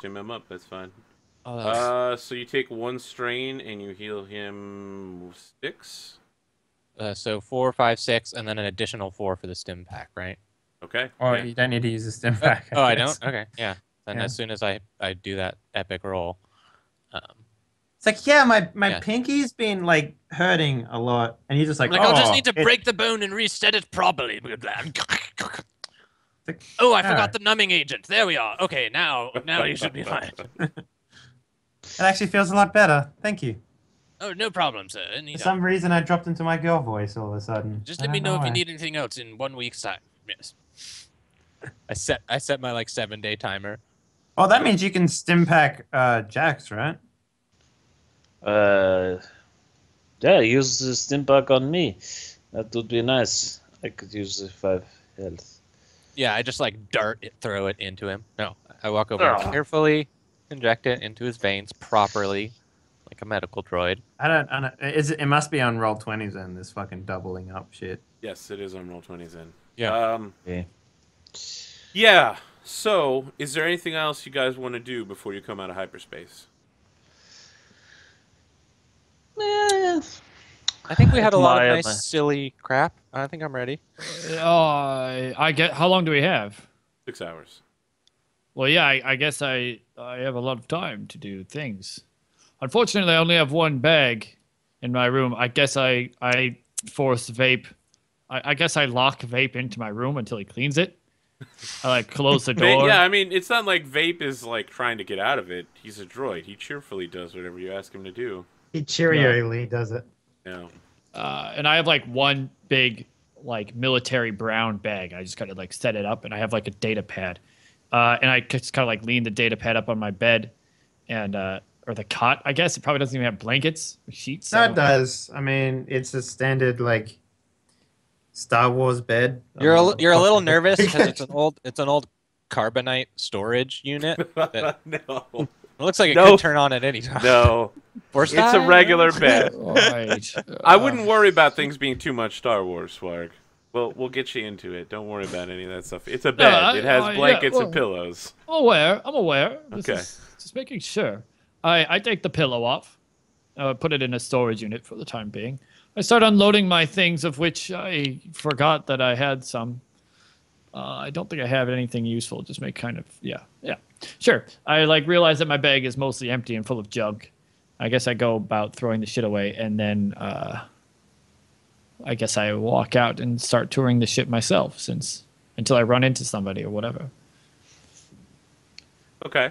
stim him up. That's fine. Oh, So you take 1 strain and you heal him 6. so 4, 5, 6, and then an additional 4 for the stim pack, right? Okay. Or Yeah. you don't need to use a stim pack. Oh, I guess. don't? Okay, yeah. Then Yeah. as soon as I do that epic roll, um, It's like, yeah, my Yeah. pinky's been like hurting a lot, and he's just like, I'll just oh, need to it- break the bone and reset it properly. like, Oh, I forgot alright. the numbing agent. There we are. Okay, now you should be fine. It actually feels a lot better. Thank you. Oh, no problem, sir. For Anytime. some reason, I dropped into my girl voice all of a sudden. Just I let don't me know if you why. need anything else in 1 week's time. Yes. I set my like 7-day timer. Oh, that means you can stim pack Jax, right? Yeah, use the stim pack on me. That would be nice. I could use the 5 health. Yeah, I just like throw it into him. No, I walk over and Ah. carefully inject it into his veins properly, like a medical droid. I don't. It must be on roll 20s then. This fucking doubling up shit. Yes, it is on roll 20s in. Yeah. Okay. Yeah. So, is there anything else you guys want to do before you come out of hyperspace? I think we had a lot of Admire nice, my- silly crap. I think I'm ready. I get. How long do we have? 6 hours. Well, yeah, I guess I have a lot of time to do things. Unfortunately, I only have 1 bag in my room. I guess I force vape. I guess I lock vape into my room until he cleans it. I like close the door. Yeah, I mean, it's not like Vape is like trying to get out of it. He's a droid. He cheerfully does whatever you ask him to do. He cheerily does it. Yeah. And I have like 1 big like military brown bag. I just kind of like set it up, and I have like a data pad. And I just kind of like lean the data pad up on my bed, and or the cot. I guess it probably doesn't even have blankets or sheets. No, it does. I mean, it's a standard like Star Wars bed. You're a little nervous because it's an old carbonite storage unit. That No. it looks like it No. could turn on at any time. No. Force It's a time? regular bed. Right. I wouldn't worry about things being too much Star Wars, Swarg. We'll get you into it. Don't worry about any of that stuff. It's a bed. It has blankets and pillows. I'm aware. This Okay. is just making sure. I take the pillow off, put it in a storage unit for the time being. I start unloading my things, of which I forgot that I had some. I don't think I have anything useful. Just make kind of yeah. Sure. I like realize that my bag is mostly empty and full of junk. I guess I go about throwing the shit away, and then I guess I walk out and start touring the ship myself, until I run into somebody or whatever. Okay.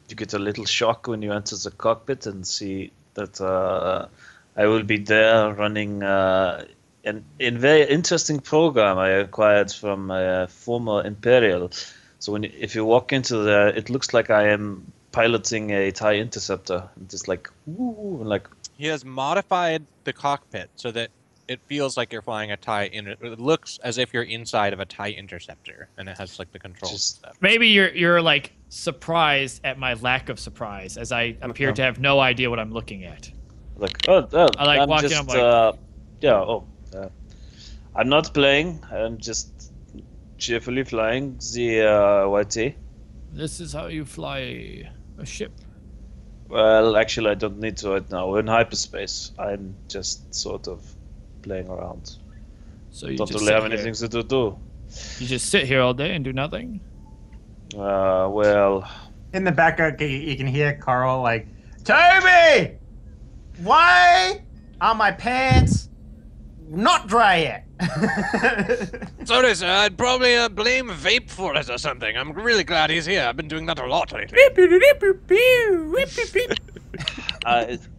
You get a little shock when you enter the cockpit and see that I will be there running an very interesting program I acquired from a former Imperial. So if you walk into there, it looks like I am piloting a TIE interceptor. Just like, woo, like He has modified the cockpit so that it feels like you're flying a TIE. It looks as if you're inside of a TIE interceptor, and it has like the controls and stuff. Maybe you're like surprised at my lack of surprise, as I appear to have no idea what I'm looking at. like I like I'm walking just, up like- I'm not playing. I'm just cheerfully flying the YT. This is how you fly a ship. Well, actually, I don't need to right now. We're in hyperspace. I'm just sort of playing around. So you Don't just really have sit here. anything to do. You just sit here all day and do nothing. Well, In the background, you can hear Carl like, Toby, why are my pants not dry yet? Sorry, sir. I'd probably blame Vape for it or something. I'm really glad he's here. I've been doing that a lot lately.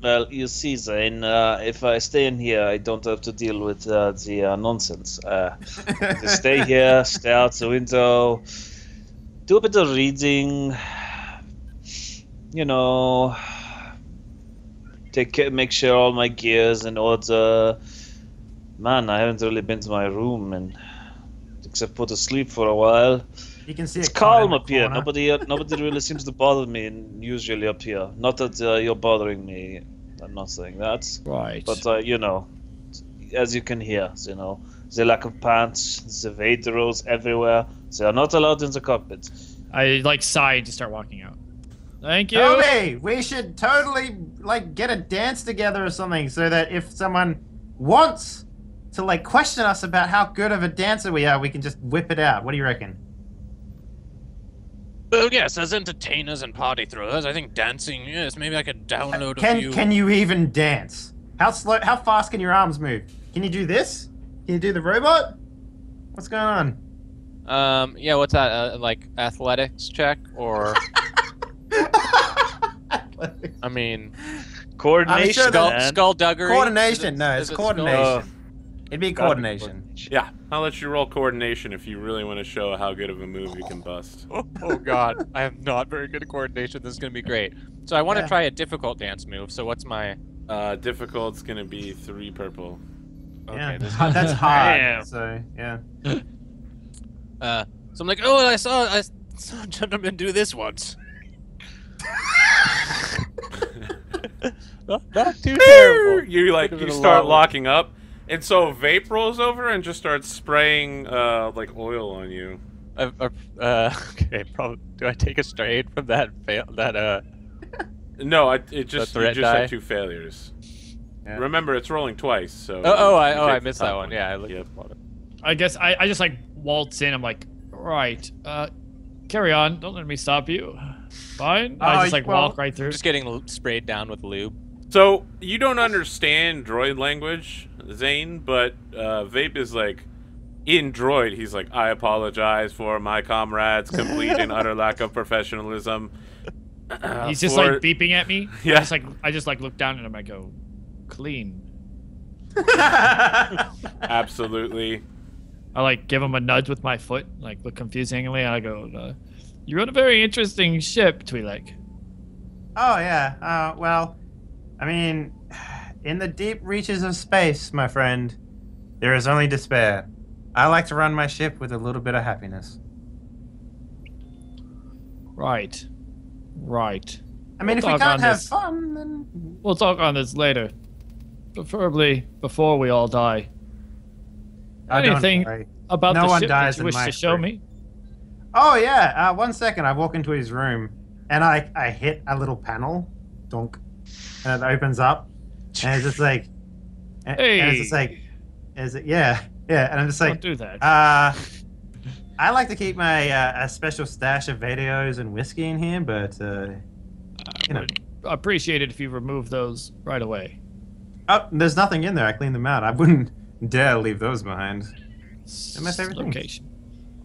well, you see, Zane, if I stay in here, I don't have to deal with the nonsense. Just stay here, stare out the window, do a bit of reading, you know, make sure all my gear's in order. Man, I haven't really been to my room, and except for to sleep for a while. You can see It's a cot in calm the up here. corner. Nobody really seems to bother me, and usually up here. Not that you're bothering me. I'm not saying that, Right. but you know, as you can hear, you know, the lack of pants, the weight rolls everywhere. They are not allowed in the cockpit. I like sigh to start walking out. Thank you. Toby, we should totally like get a dance together or something, so that if someone wants to like question us about how good of a dancer we are, we can just whip it out. What do you reckon? Well, yes, as entertainers and party throwers, I think dancing. Yes, maybe I could download a few. Can you even dance? How slow? How fast can your arms move? Can you do this? Can you do the robot? What's going on? Yeah. What's that? Like athletics check or? I mean, Coordination. Skullduggery. Coordination. No, it's coordination. It'd be coordination. Yeah, I'll let you roll coordination if you really want to show how good of a move you can bust. Oh God, I am not very good at coordination. This is gonna be great. So I want to try a difficult dance move. So what's my? Difficult's gonna be 3 purple. Okay, Yeah, this that's hard. Damn. So yeah. So I'm like, oh, I saw a gentleman do this once. not too terrible. You start locking up, and so vape rolls over and just starts spraying like oil on you. Okay, probably. Do I take a straight from that fail? No, you just die? had 2 failures. Yeah. Remember, it's rolling twice. So. I missed that one. Yeah, I looked Yep. at it. I guess I just like waltz in. I'm like, right, carry on. Don't let me stop you. Fine. I just like walk right through. Just getting sprayed down with lube. So you don't understand droid language, Zane, but Vape is like in Droid. He's like, I apologize for my comrades' complete and utter lack of professionalism. He's just like beeping at me. Yeah. I just look down at him. I go, clean. Absolutely. I like give him a nudge with my foot, like look confusingly. And I go, you're on a very interesting ship, Twi'lek. Oh yeah. Well, I mean, in the deep reaches of space, my friend, there is only despair. I like to run my ship with a little bit of happiness. Right. I mean, if we can't have fun, then we'll talk on this later. Preferably before we all die. Anything about the ship that you wish to show me? Oh yeah. 1 second. I walk into his room and I hit a little panel, donk, and it opens up, and it's just like, hey. And it's just like, yeah, and I'm just like, don't do that. I like to keep my a special stash of videos and whiskey in here, but you know, appreciate it if you remove those right away. Oh, there's nothing in there. I cleaned them out. I wouldn't dare leave those behind. They're my favorite location.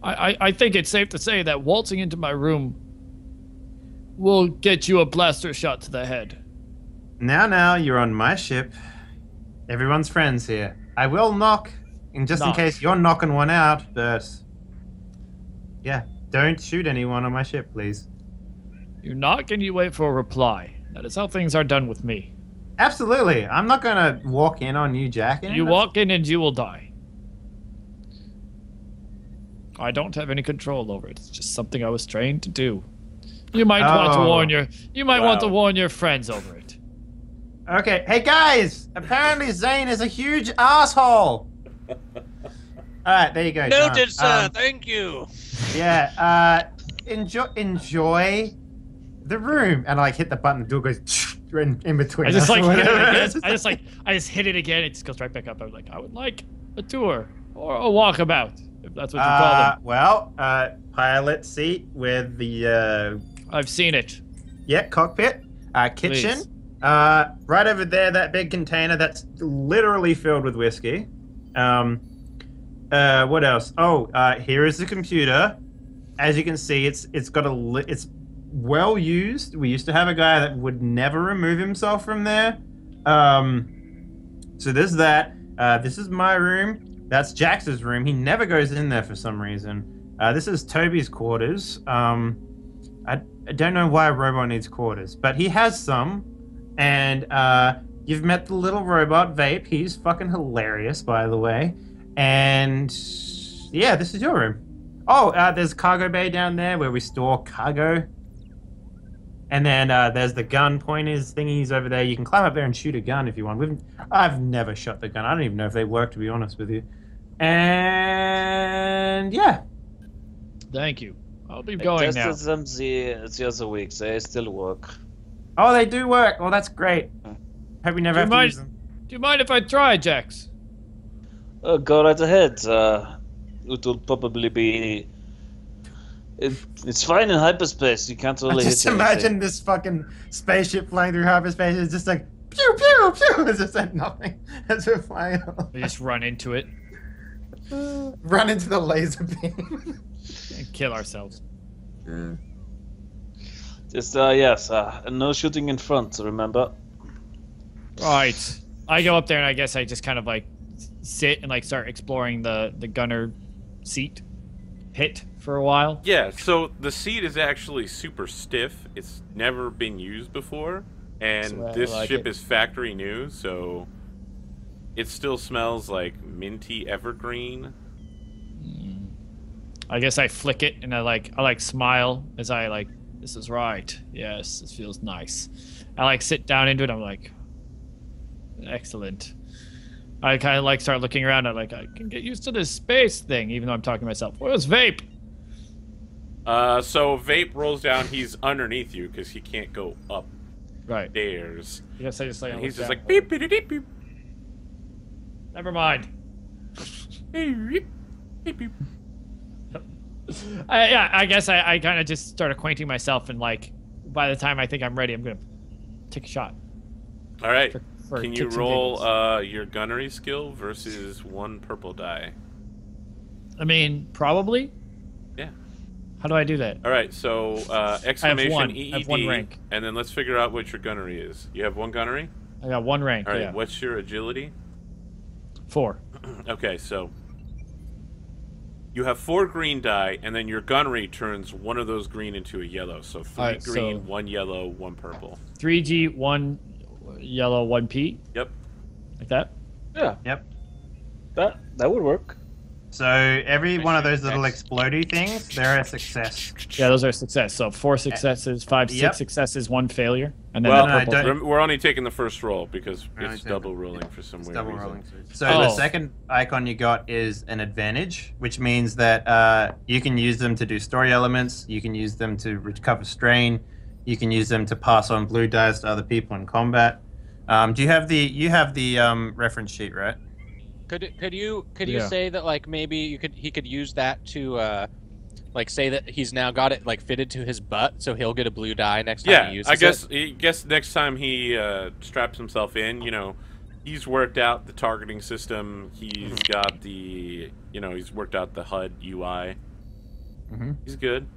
I think it's safe to say that waltzing into my room will get you a blaster shot to the head. Now, you're on my ship. Everyone's friends here. I will knock, in case you're knocking one out, but yeah, don't shoot anyone on my ship, please. You knock and you wait for a reply. That is how things are done with me. Absolutely. I'm not gonna walk in on you, Jack. You walk in and you will die. I don't have any control over it. It's just something I was trained to do. You might want to warn want to warn your friends over it. Okay. Hey guys! Apparently Zane is a huge asshole. Alright, there you go. Noted, sir. Thank you. Yeah. Enjoy the room, and I like hit the button. The door goes in between. I just like hit it again. I just hit it again. It just goes right back up. I was like, I would like a tour or a walkabout, if that's what you call them. Well, pilot seat with the. I've seen it. Yeah, cockpit, kitchen. Please. Right over there, that big container that's literally filled with whiskey. What else? Oh, here is the computer. As you can see, it's well used. We used to have a guy that would never remove himself from there. So there's that. This is my room. That's Jax's room. He never goes in there for some reason. This is Toby's quarters. I don't know why a robot needs quarters, but he has some. And you've met the little robot, Vape. He's fucking hilarious, by the way. And yeah, this is your room. Oh, there's cargo bay down there where we store cargo. And then there's the gun pointers thingies over there. You can climb up there and shoot a gun if you want. I've never shot the gun. I don't even know if they work, to be honest with you. And yeah. Thank you. I'll be I going now. tested them the other week. They still work. Oh, they do work. Oh, that's great. Hope we never Do you have to mind- use them. Do you mind if I try, Jax? Go right ahead. It will probably be. It's fine in hyperspace. You can't I really just hit imagine anything. this fucking spaceship flying through hyperspace. It's just like pew pew pew. It's just like nothing as we're flying. We just run into it Run into the laser beam. and kill ourselves. Just yes, and no shooting in front. Remember. Right. I go up there and I guess I just kind of like sit and like start exploring the gunner seat pit for a while. Yeah, so the seat is actually super stiff. It's never been used before, and That's this why I like ship it. is factory new, so it still smells like minty evergreen. I guess I flick it and I like smile as I like, this is right. Yes, this feels nice. I like sit down into it. I'm like, excellent. I kind of like start looking around. I'm like, I can get used to this space thing, even though I'm talking to myself. Where's Vape? So Vape rolls down. He's underneath you because he can't go Right. upstairs. I guess I just like. And he's look just down. like beep beep beep beep Never mind. beep beep beep. I guess I kind of just start acquainting myself, and like, by the time I think I'm ready, I'm gonna take a shot. All right. for Can you kicks and roll giggles. your gunnery skill versus 1 purple die? I mean, probably. Yeah. How do I do that? All right. So exclamation one. EED, I have one rank. and then let's figure out what your gunnery is. You have 1 gunnery. I got 1 rank. All right. Yeah. What's your agility? 4. Okay, so you have 4 green die, and then your gunnery turns one of those green into a yellow. So 3 Alright, green, so- 1 yellow, 1 purple. 3G, 1 yellow, 1 P. Yep. Like that. Yeah. Yep. That would work. So every one of those little explodey things, they're a success. Yeah, those are success. So 4 successes, 5, 6 Yep. successes, 1 failure, and then Well, the no, purple. don't- We're only taking the first roll because We're only it's taking double rolling for some It's weird double reason. rolling. So Oh. the second icon you got is an advantage, which means that you can use them to do story elements. You can use them to recover strain. You can use them to pass on blue dice to other people in combat. Do you have the reference sheet, right? Could you Yeah. say that like maybe he could use that to like say that he's now got it like fitted to his butt, so he'll get a blue die next time Yeah, he uses I it? guess next time he straps himself in, he's worked out the targeting system. He's got the, he's worked out the HUD UI. Mhm. He's good.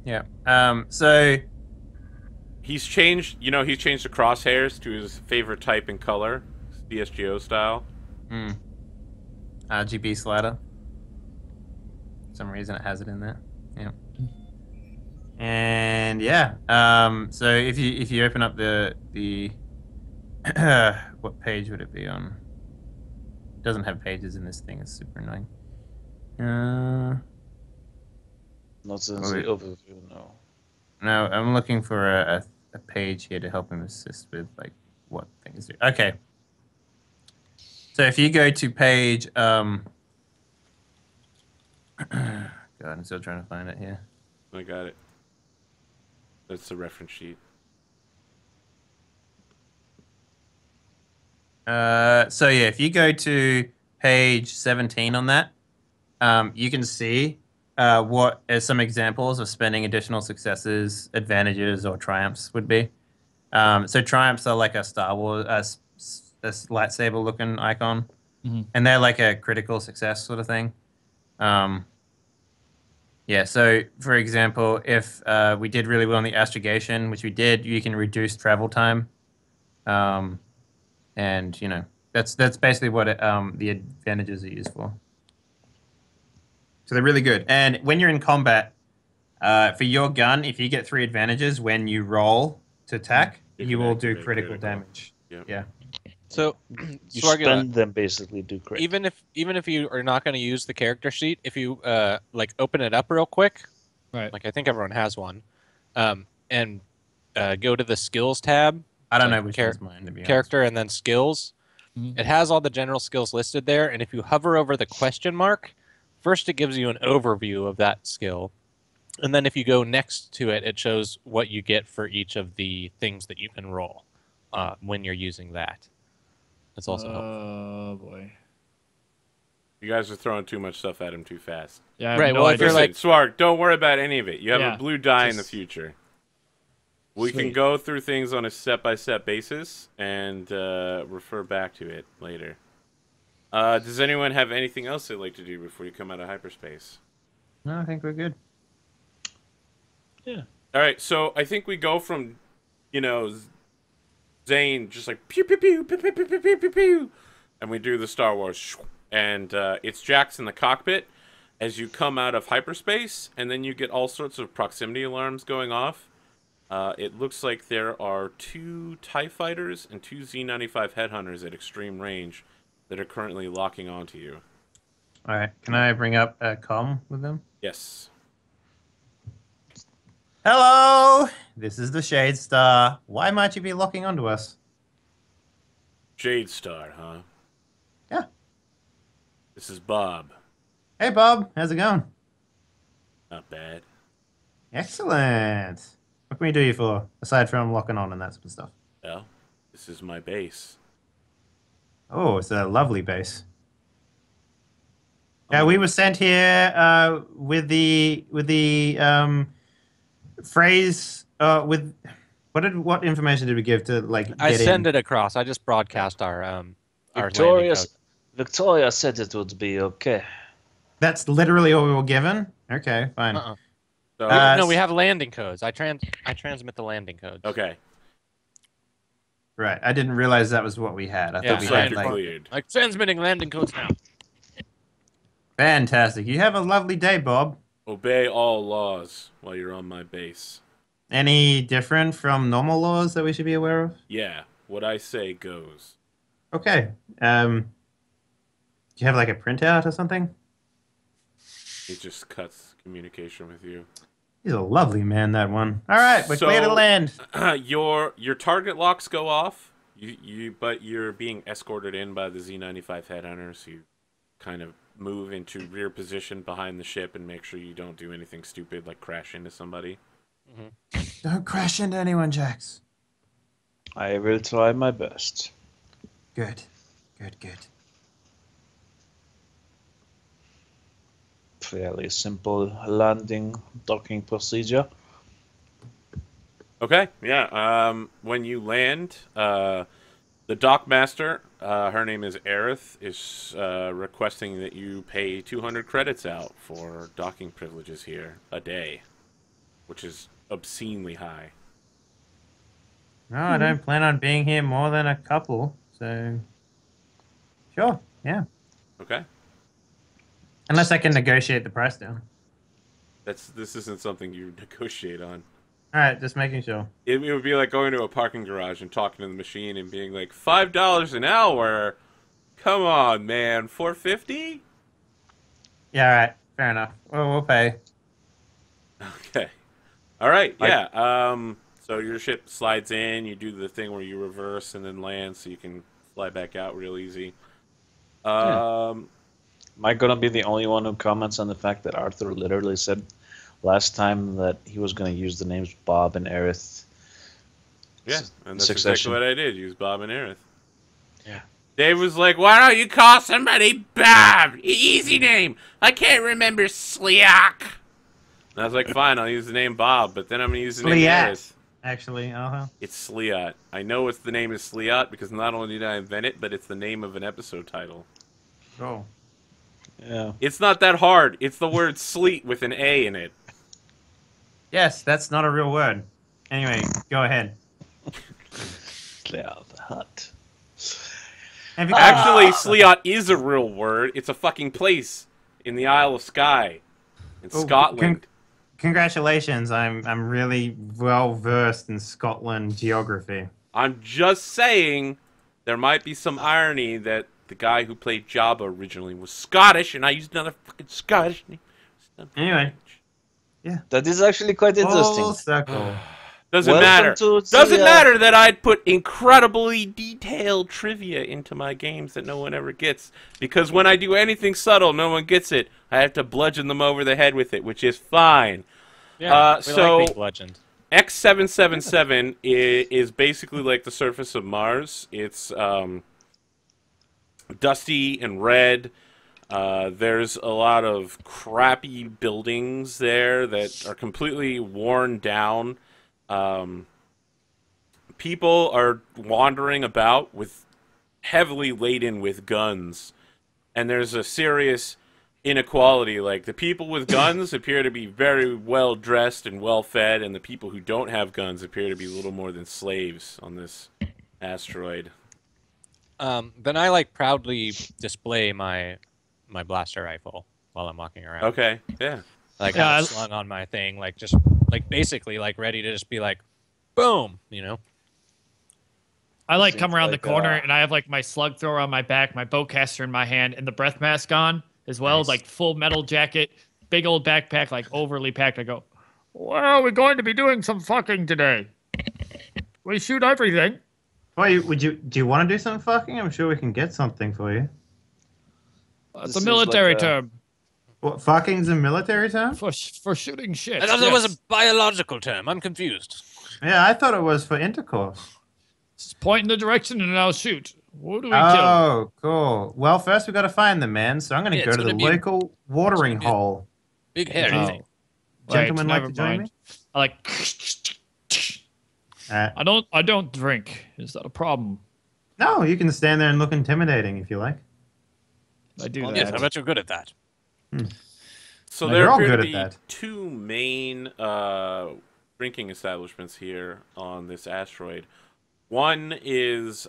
Yeah. So He's changed the crosshairs to his favorite type and color, DSGO style. RGB slider. For some reason it has it in there. Yeah. And yeah. So if you open up the what page would it be on? It doesn't have pages in this thing. It's super annoying. Not in the Wait. overview, no. No, I'm looking for a page here to help him assist with like what things do. Okay. So if you go to page God, I'm still trying to find it here. I got it. That's the reference sheet. So yeah, if you go to page 17 on that, you can see what some examples of spending additional successes, advantages, or triumphs would be. So triumphs are like a Star Wars, a lightsaber looking icon, and they're like a critical success sort of thing. Yeah, so for example, if we did really well in the astrogation, which we did, you can reduce travel time. And that's basically what the advantages are used for. So they're really good. And when you're in combat, for your gun, if you get 3 advantages when you roll to attack, You you can will do activate critical critical. damage. Yep. Yeah. So You Swargula, spend them basically, do great. even if you are not going to use the character sheet, if you like open it up real quick, Right. like I think everyone has one, and go to the skills tab, I don't Like know which char- one's mine, to be honest. character, and then skills. Mhm. It has all the general skills listed there, and if you hover over the question mark, first it gives you an overview of that skill, And then if you go next to it, it shows what you get for each of the things that you can roll when you're using that. It's also helpful. Oh boy. You guys are throwing too much stuff at him too fast. Yeah. I have Right, No well, if idea. you're Listen, like- Swark, don't worry about any of it. You have Yeah, a blue die in the just- future. We can Sweet. go through things on a step-by-step basis and refer back to it later. Does anyone have anything else they'd like to do before you come out of hyperspace? No, I think we're good. Yeah. All right, so I think we go from, Zane just like pew pew pew pew pew pew pew pew pew pew, and we do the Star Wars, and it's Jax in the cockpit as you come out of hyperspace, and then you get all sorts of proximity alarms going off. It looks like there are 2 TIE fighters and 2 Z-95 headhunters at extreme range that are currently locking onto you. All right. Can I bring up a comm with them? Yes. Hello, this is the Shade Star. Why might you be locking onto us? Jade Star, huh? Yeah. This is Bob. Hey, Bob. How's it going? Not bad. Excellent. What can we do you for, aside from locking on and that sort of stuff? Well, this is my base. Oh, it's a lovely base. Yeah, we were sent here with the phrase with what information did we give to I get send in? it across. I just broadcast our landing Victoria, code. Victoria said it would be okay. That's literally all we were given. Okay, fine. Uh-uh. So, No, we have landing codes. I transmit the landing codes. okay. Right, I didn't realize that was what we had. I Yeah, thought we Looks like had you're like cleared. I'm transmitting landing codes now. fantastic. You have a lovely day, Bob. Obey all laws while you're on my base. Any different from normal laws that we should be aware of? Yeah, what I say goes. Okay. Do you have like a printout or something? It just cuts communication with you. He's a lovely man, that one. All right, we're clear to So- land. Your target locks go off. But you're being escorted in by the Z-95 headhunters. You kind of move into rear position behind the ship and make sure you don't do anything stupid like crash into somebody. Don't crash into anyone, Jax. I will try my best. Good. Good. Fairly simple landing docking procedure. Okay, yeah. When you land, the dockmaster, her name is Aerith, is requesting that you pay 200 credits out for docking privileges here a day, which is obscenely high. No, I don't plan on being here more than a couple, so... Sure, yeah. Okay, Unless I can negotiate the price down. this isn't something you negotiate on. All right, just making sure. It would be like going to a parking garage and talking to the machine and being like, $5 an hour? Come on, man, $4.50? Yeah, all right, fair enough. Well, we'll pay. Okay. All right, yeah. So your ship slides in, you do the thing where you reverse and then land so you can fly back out real easy. Am I gonna be the only one who comments on the fact that Arthur literally said last time that he was gonna use the names Bob and Aerith? Yeah, and that's Succession. exactly what I did. Use Bob and Aerith. Yeah. Dave was like, why don't you call somebody Bob? Easy name. I can't remember Sliak. And I was like, fine, I'll use the name Bob, but then I'm going to use the name Sliat. Aerith. Actually, It's Sliat. I know the name is Sliat because not only did I invent it, but it's the name of an episode title. Oh. Yeah. It's not that hard. It's the word sleet with an A in it. Yes, that's not a real word. Anyway, go ahead. Yeah, the hut. Have you Actually, Sliat is a real word. It's a fucking place in the Isle of Skye in Oh, Scotland. Congratulations, I'm really well versed in Scotland geography. I'm just saying there might be some irony that the guy who played Jabba originally was Scottish, and I used another fucking Scottish name. Anyway. That is actually quite interesting. Full circle. Doesn't Welcome matter. to Doesn't the, matter that I'd put incredibly detailed trivia into my games that no one ever gets. Because when I do anything subtle, no one gets it. I have to bludgeon them over the head with it, which is fine. Yeah, we so like being bludgeoned. X777 is basically like the surface of Mars. It's dusty and red. There's a lot of crappy buildings there that are completely worn down. People are wandering about with heavily laden with guns, and there's a serious inequality. Like, the people with guns appear to be very well dressed and well fed, and the people who don't have guns appear to be little more than slaves on this asteroid. Then I like proudly display my blaster rifle while I'm walking around. Okay, yeah. Like Yeah, have it slung on my thing, like just like basically like ready to just be like, boom, you know. I like Seems come around like, the corner and I have like my slug thrower on my back, my bowcaster in my hand, and the breath mask on as well, like full metal jacket, big old backpack, like overly packed. I go, well, we're going to be doing some fucking today. We shoot everything. Why do you want to do some fucking? I'm sure we can get something for you. It's This a is military like a- term What, fucking's a military term? for shooting shit. I thought that was yes. a biological term. I'm confused. Yeah, I thought it was for intercourse. Just point in the direction and I'll shoot. Who do we kill? Oh, cool. Well, first we got to find the man, so I'm going to Yeah, go it's to the gonna be a- local watering it's gonna be a- hole. Big hairy Oh. thing. Gentlemen like never to join mind. I like. I don't drink. Is that a problem? No, you can stand there and look intimidating if you like. I do that. Yes, I bet you're good at that. So No, there you're all appear to good at be that. two main drinking establishments here on this asteroid. One is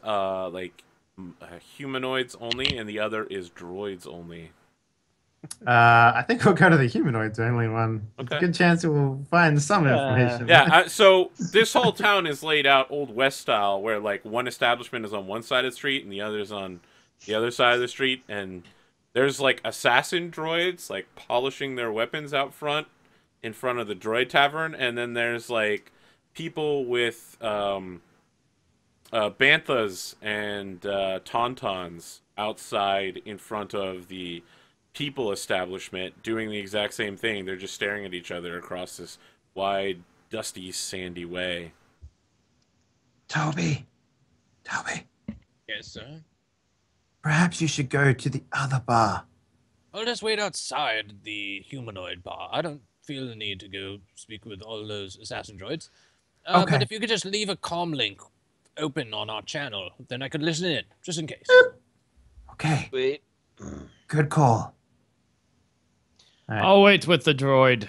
humanoids only, and the other is droids only. I think we'll go to the humanoids only one. It's a Okay. good chance we'll find some information. Yeah, so this whole town is laid out Old West style, where like one establishment is on one side of the street and the other's on the other side of the street, and there's like assassin droids like polishing their weapons out front in front of the droid tavern, and then there's like people with banthas and tauntauns outside in front of the people establishment doing the exact same thing. They're just staring at each other across this wide, dusty, sandy way. Toby, Yes, sir. perhaps you should go to the other bar. I'll just wait outside the humanoid bar. I don't feel the need to go speak with all those assassin droids. Okay. But if you could just leave a comm link open on our channel, then I could listen in, just in case. Okay, Wait. good call. I'll wait with the droid.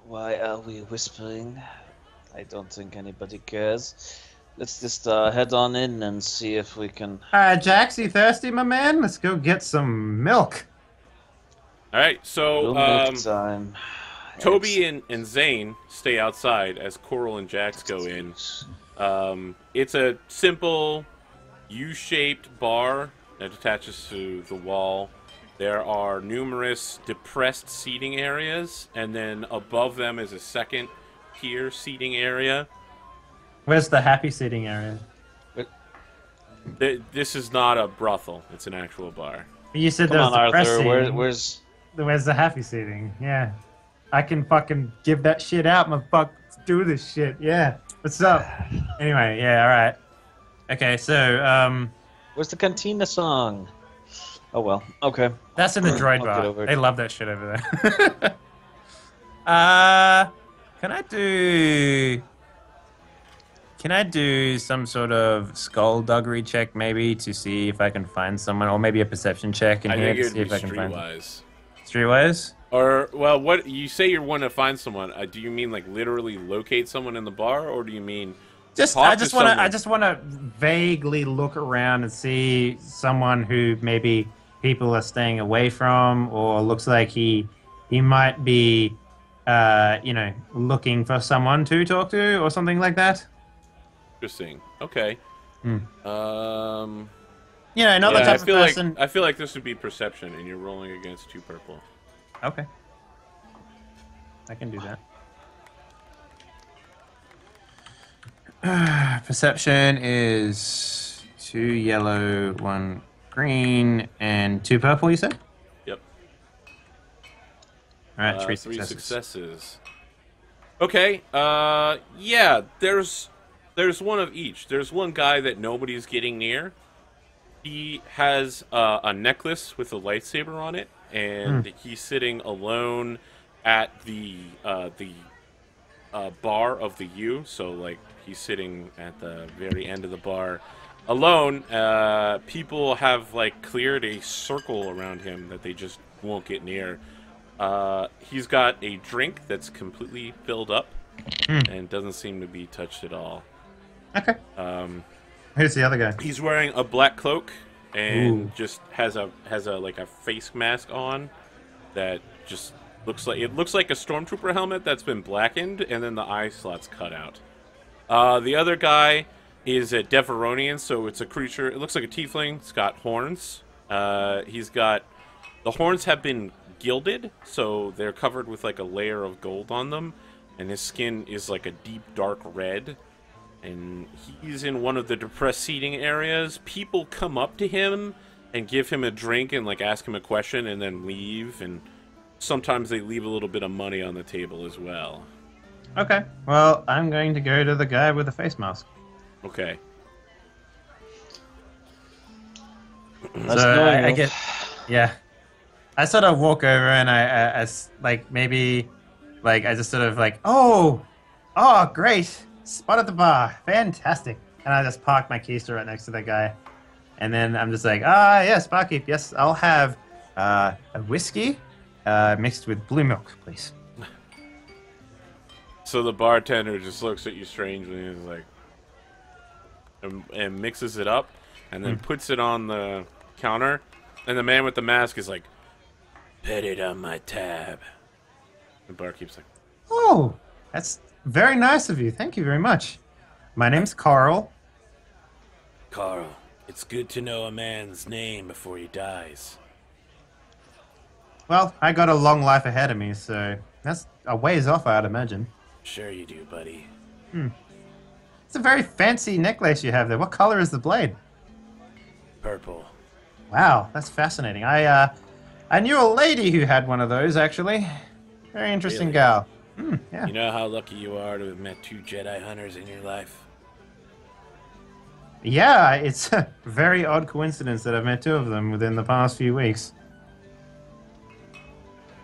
Why are we whispering? I don't think anybody cares. Let's just head on in and see if we can. Jax, you thirsty, my man? Let's go get some milk. All right, so Milk time. Toby and Zane stay outside as Coral and Jax go in. It's a simple U-shaped bar that attaches to the wall. There are numerous depressed seating areas, and then above them is a second tier seating area. Where's the happy seating area? This is not a brothel; it's an actual bar. You said Come there on, was depressed Arthur. seating. Where's the happy seating? Yeah. I can fucking give that shit out, my fuck. Let's do this shit. Yeah. What's up? Anyway, yeah, alright. Okay, so, where's the cantina song? Oh well. Okay. that's in the droid I'll get bar. over it. They love that shit over there. Can I do some sort of skullduggery check maybe to see if I can find someone, or maybe a perception check in I here think it to would see if be I can find streetwise. Streetwise? Or, well, what you say you want to find someone? Do you mean like literally locate someone in the bar, or do you mean I just want to vaguely look around and see someone who maybe people are staying away from, or looks like he might be, looking for someone to talk to, or something like that. Interesting. Okay. Not the Yeah, type of person. I feel like this would be perception, and you're rolling against 2 purple. Okay. I can do that. Perception is 2 yellow, 1 green, and 2 purple, you said? Yep. Alright, 3 3 successes. successes. Okay. Yeah. There's one of each. There's one guy that nobody's getting near. He has a necklace with a lightsaber on it, and he's sitting alone at the bar of the U. So like he's sitting at the very end of the bar, alone. People have like cleared a circle around him that they just won't get near. He's got a drink that's completely filled up and doesn't seem to be touched at all. Okay. Who's the other guy? He's wearing a black cloak and Ooh. just has a like a face mask on that just looks like a stormtrooper helmet that's been blackened and then the eye slots cut out. The other guy is a Deveronian, so it's a creature. It looks like a tiefling. It's got horns. He's got the horns have been gilded, so they're covered with like a layer of gold on them, and his skin is like a deep dark red. And he's in one of the depressed seating areas. People come up to him and give him a drink and like ask him a question and then leave. And sometimes they leave a little bit of money on the table as well. Okay. Well, I'm going to go to the guy with the face mask. Okay. So I get, yeah. I sort of walk over and I like maybe, like I just sort of like, oh, great. Spot at the bar. Fantastic. And I just park my keister right next to that guy. And then I'm just like, yes, barkeep. Yes, I'll have a whiskey mixed with blue milk, please. So the bartender just looks at you strangely and is like, and mixes it up and then puts it on the counter. And the man with the mask is like, put it on my tab. The barkeep's like, Oh, that's very nice of you. Thank you very much. My name's Carl. Carl, it's good to know a man's name before he dies. Well, I got a long life ahead of me, so that's a ways off, I'd imagine. Sure you do, buddy. It's a very fancy necklace you have there. What color is the blade? Purple. Wow, that's fascinating. I knew a lady who had one of those, actually. Very interesting Really? gal. Yeah. You know how lucky you are to have met 2 Jedi hunters in your life? Yeah, it's a very odd coincidence that I've met 2 of them within the past few weeks.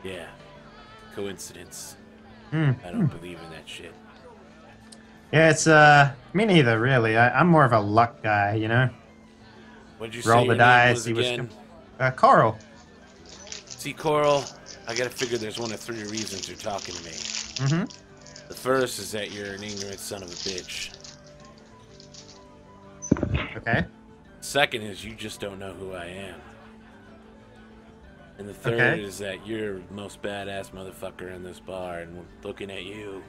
Yeah. Coincidence. I don't believe in that shit. Yeah, it's, me neither, really. I'm more of a luck guy, you know? What'd you say Roll your the name dice, was see what's again? Coral. See, Coral, I gotta figure there's one of 3 reasons you're talking to me. Mm-hmm. The first is that you're an ignorant son of a bitch. Okay. Second is you just don't know who I am. And the third Okay. is that you're the most badass motherfucker in this bar, and looking at you, you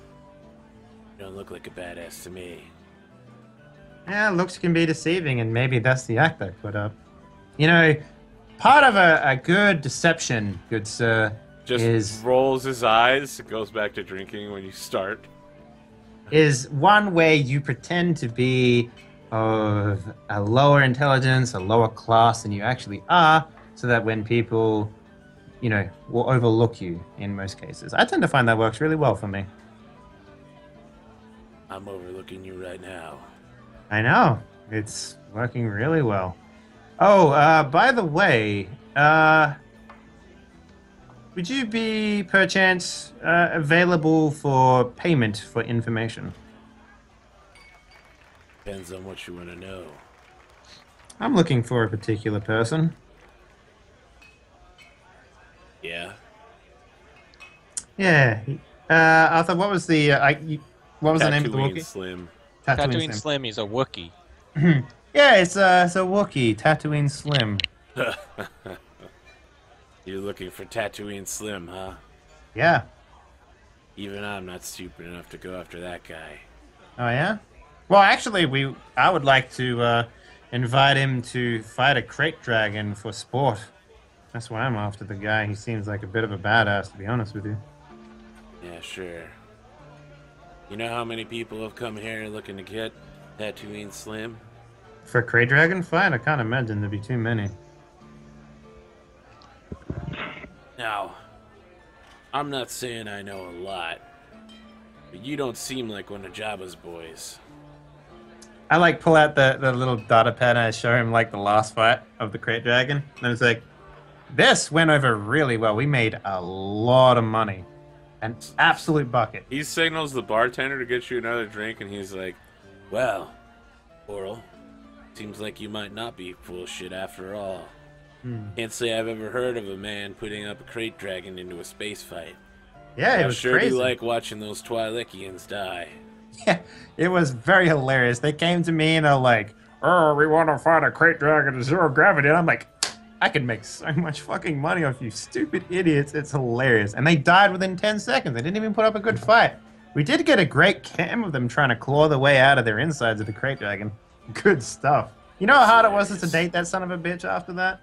don't look like a badass to me. Yeah, looks can be deceiving, and maybe that's the act I put up. You know, part of a good deception, good sir, Just is rolls his eyes, goes back to drinking when you start. one way you pretend to be of a lower intelligence, a lower class than you actually are, so that when people, you know, will overlook you in most cases. I tend to find that works really well for me. I'm overlooking you right now. I know. It's working really well. Oh, by the way, would you be, perchance, available for payment for information? Depends on what you want to know. I'm looking for a particular person. Yeah? Yeah. Arthur, what was the, what was the name of the Tatooine Wookiee? Slim. Tatooine Slim, he's a Wookiee. Yeah, it's a Wookiee, Tatooine Slim. You're looking for Tatooine Slim, huh? Yeah. Even I'm not stupid enough to go after that guy. Oh, yeah? Well, actually, I would like to invite him to fight a crate dragon for sport. That's why I'm after the guy. He seems like a bit of a badass, to be honest with you. Yeah, sure. You know how many people have come here looking to get Tatooine Slim? For a crate dragon fight? I can't imagine there'd be too many. Now, I'm not saying I know a lot, But you don't seem like one of Jabba's boys. I like pull out the little data pad and I show him like the last fight of the Crate Dragon. And it's like, this went over really well. We made a lot of money. An absolute bucket. He signals the bartender to get you another drink, and he's like, well, Coral, seems like you might not be full of shit after all. Can't say I've ever heard of a man putting up a Crate Dragon into a space fight. Yeah, it I was sure crazy. do like watching those Twi'lecians die. Yeah, it was very hilarious. They came to me and they're like, oh, we want to fight a Crate Dragon to zero gravity. And I'm like, I could make so much fucking money off you stupid idiots. It's hilarious. And they died within 10 seconds. They didn't even put up a good fight. We did get a great cam of them trying to claw their way out of their insides of the Crate Dragon. Good stuff. You know how hard it was to sedate that son of a bitch after that?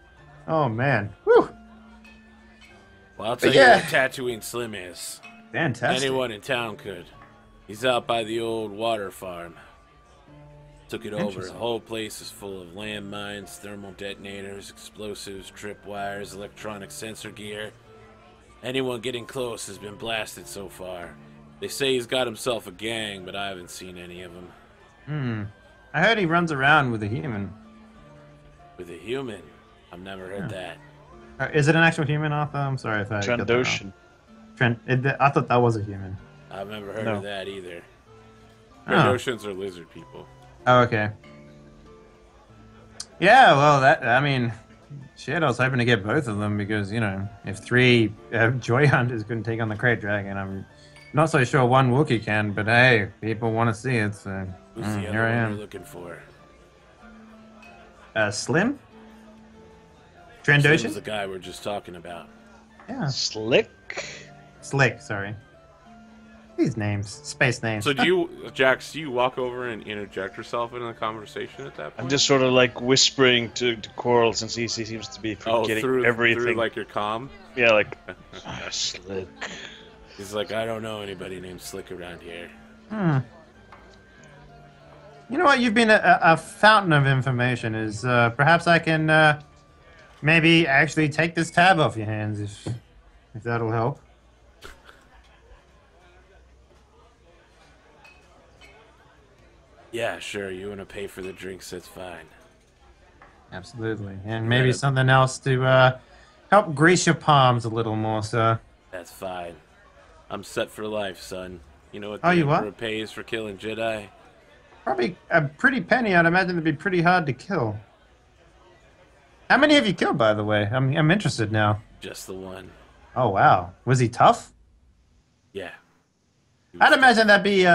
Oh, man. Whew. Well, I'll tell yeah. you what Tatooine Slim is. Fantastic. Anyone in town could. He's out by the old water farm. Took it over. The Interesting. whole place is full of landmines, thermal detonators, explosives, tripwires, electronic sensor gear. Anyone getting close has been blasted so far. They say he's got himself a gang, but I haven't seen any of them. I heard he runs around with a human. With a human? I've never heard that. Is it an actual human, Arthur? I'm sorry if I got that wrong. Trandoshan. I thought that was a human. I've never heard No. of that either. Oh. Trandoshans are lizard people. Oh, okay. Yeah, well, I mean, shit, I was hoping to get both of them because, you know, if 3 Joy Hunters couldn't take on the Crate Dragon, I'm not so sure 1 Wookiee can, but hey, people want to see it, so Who's the here other I one am. you're looking for? Slim? Slim Trandoshan? was the guy we're just talking about. Yeah. Slick. Slick, sorry. These names, space names. So do you, Jax, do you walk over and interject yourself into the conversation at that point? I'm just sort of like whispering to Coral since he seems to be forgetting through everything. like your comm? Yeah, like Slick. He's like, I don't know anybody named Slick around here. You know what? You've been a fountain of information. Is perhaps I can maybe actually take this tab off your hands if that'll help. Yeah, sure. You want to pay for the drinks? That's fine. Absolutely, and maybe something else to help grease your palms a little more, sir. That's fine. I'm set for life, son. You know what Oh, the you what? Emperor pays for killing Jedi? Probably a pretty penny. I'd imagine it'd be pretty hard to kill. How many have you killed, by the way? I'm interested now. Just the one. Oh wow, was he tough? Yeah. I'd imagine that'd be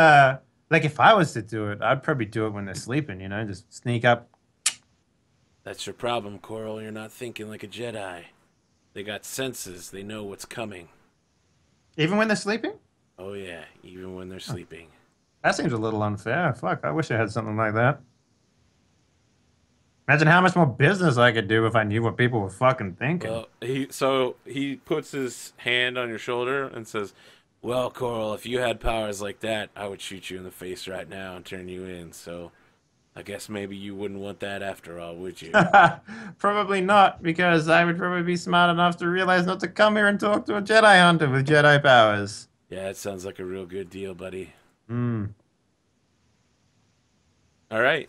like if I was to do it, I'd probably do it when they're sleeping. You know, just sneak up. That's your problem, Coral. You're not thinking like a Jedi. They got senses. They know what's coming. Even when they're sleeping? Oh yeah, even when they're sleeping. That seems a little unfair. Fuck, I wish I had something like that. Imagine how much more business I could do if I knew what people were fucking thinking. Well, he puts his hand on your shoulder and says, well, Coral, if you had powers like that, I would shoot you in the face right now and turn you in, so I guess maybe you wouldn't want that after all, would you? Probably not, because I would probably be smart enough to realize not to come here and talk to a Jedi Hunter with Jedi powers. Yeah, it sounds like a real good deal, buddy. Hmm. All right.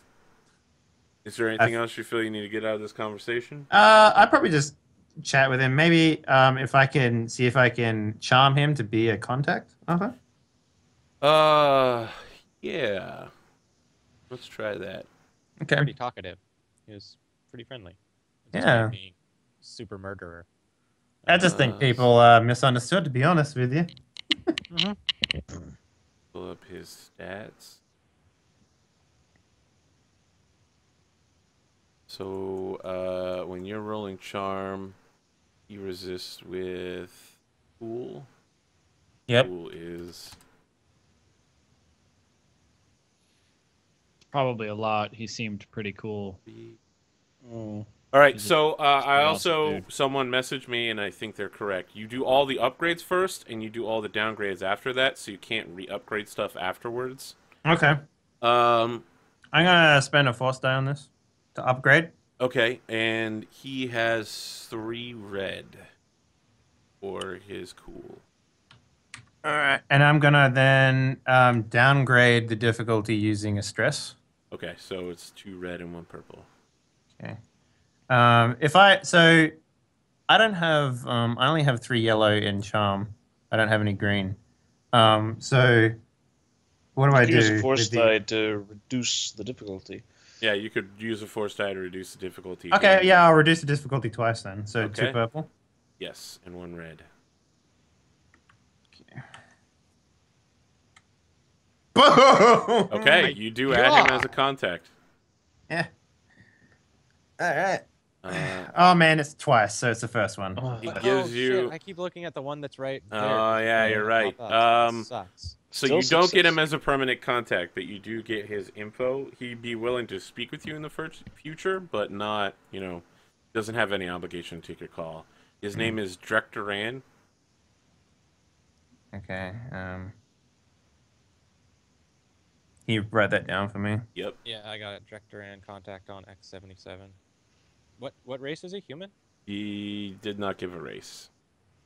Is there anything else you feel you need to get out of this conversation? I'd probably just chat with him. Maybe if I can see if I can charm him to be a contact. Yeah. Let's try that. Okay. Pretty talkative. He was pretty friendly. Yeah. Being super murderer. I just think people misunderstood, to be honest with you. Pull up his stats. So, when you're rolling charm, you resist with cool. Yep. Cool is Probably a lot. He seemed pretty cool. all right. So, I pretty also awesome, dude. someone messaged me, and I think they're correct. You do all the upgrades first, and you do all the downgrades after that, so you can't re-upgrade stuff afterwards. Okay. Um. I'm gonna spend a force die on this to upgrade. Okay, and he has 3 red for his cool. All right, and I'm gonna then downgrade the difficulty using a stress. Okay, so it's 2 red and 1 purple. Okay. I don't have I only have 3 yellow in charm. I don't have any green. So what do I Use a do force with the? die to reduce the difficulty. Yeah, you could use a force die to reduce the difficulty. Okay, and- yeah, I'll reduce the difficulty twice then. So Okay. 2 purple. Yes, and 1 red. Boom! Okay, you do add him as a contact. Yeah. All right. Uh, Oh man, it's twice, so it's the first one. he Oh, gives you. shit, I keep looking at the one that's right there. Oh, yeah, you're right. Pop up. That sucks. So Still you don't get him success. as a permanent contact, but you do get his info. He'd be willing to speak with you in the future, but not, doesn't have any obligation to take your call. His name is Drek Duran. Okay. Can you write that down for me? Yep. Yeah, I got it. Director and contact on X77. What race is he? Human? He did not give a race.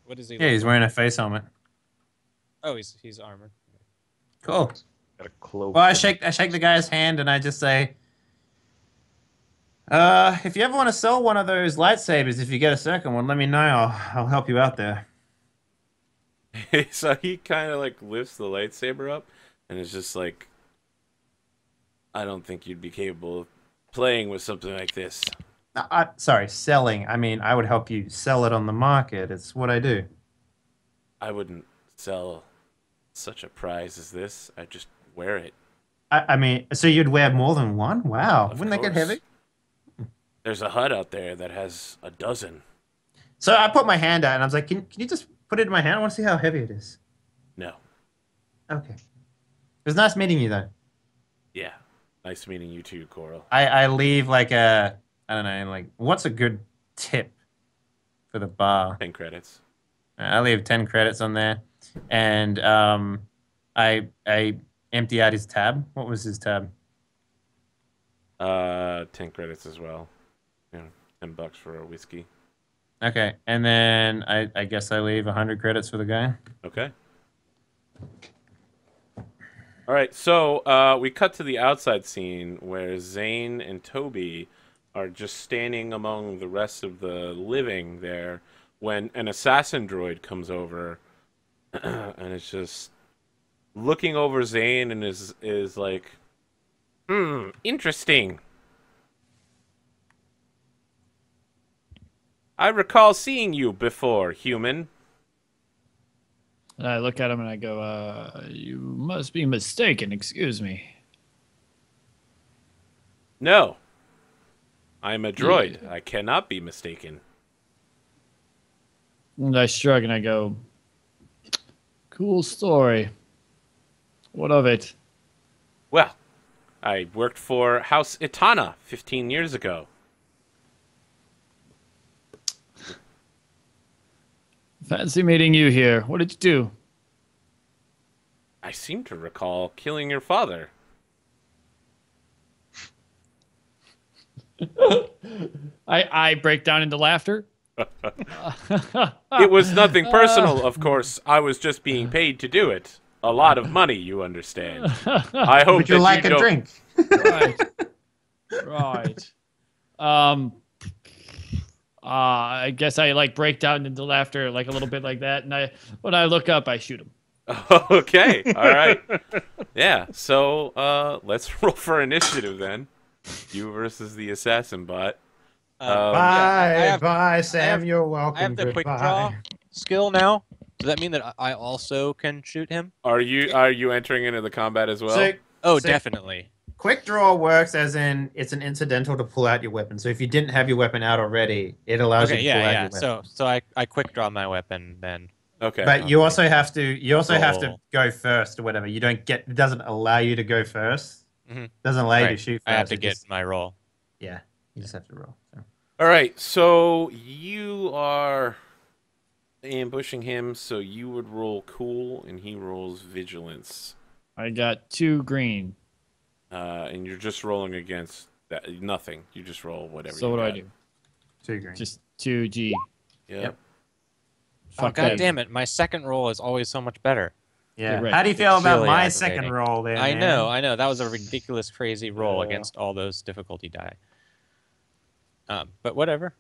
What is he? Yeah, look he's like? wearing a face helmet. Oh, he's armored. Cool. Got a cloak. Well, I shake the guy's hand and I just say, if you ever want to sell one of those lightsabers, if you get a second one, let me know. I'll help you out there. So he kind of like lifts the lightsaber up and is just like, I don't think you'd be capable of playing with something like this. Sorry, selling. I mean, I would help you sell it on the market. It's what I do. I wouldn't sell such a prize as this. I'd just wear it. I mean, so you'd wear more than one? Wow. Of Wouldn't that get course. heavy? There's a hut out there that has a dozen. So I put my hand out and I was like, can you just put it in my hand? I want to see how heavy it is. No. Okay. It was nice meeting you, though. Yeah. Nice meeting you too, Coral. I leave like I don't know, like, what's a good tip for the bar? 10 credits. I leave 10 credits on there. And I empty out his tab. What was his tab? 10 credits as well. $10 for a whiskey. Okay. And then I guess I leave 100 credits for the guy. Okay. All right, so we cut to the outside scene where Zane and Toby are just standing among the rest of the living there when an assassin droid comes over and it's just looking over Zane and is like, interesting. I recall seeing you before, human. And I look at him and I go, you must be mistaken. Excuse me. No. I'm a droid. I cannot be mistaken. And I shrug and I go, cool story. What of it? Well, I worked for House Itana 15 years ago. Fancy meeting you here. What did you do? I seem to recall killing your father. I break down into laughter. It was nothing personal, of course. I was just being paid to do it. A lot of money, you understand. I hope Would you that like you a don't... drink? Right. Right. I guess I like break down into laughter like a little bit like that, and when I look up, I shoot him. Okay, all right. Yeah, so let's roll for initiative then. You versus the assassin bot. Bye, Sam. You're welcome. I have the quick Goodbye. draw skill now. Does that mean that I also can shoot him? Are you entering into the combat as well? So, Oh, So- definitely. quick draw works as in it's an incidental to pull out your weapon. So if you didn't have your weapon out already, it allows Okay, you to pull out yeah. your weapon. So I quick draw my weapon then. Okay. But you also have to Roll. go first or whatever. You don't get it doesn't allow you to go 1st. Mhm. Doesn't allow you to Right. shoot first. I have to It get just- my roll. yeah, you just have to roll. So. All right, so you are ambushing him, so you would roll cool, and he rolls vigilance. I got 2 green. And you're just rolling against that nothing. You just roll whatever. So you what do I got. do? 2 green. Just 2G. Yep. Yep. Oh, Fuck God that. damn it. My second roll is always so much better. Yeah. right. How do you feel It's about really my aggravating. second roll there? I man? know. That was a ridiculous, crazy roll Yeah. against all those difficulty die. But whatever.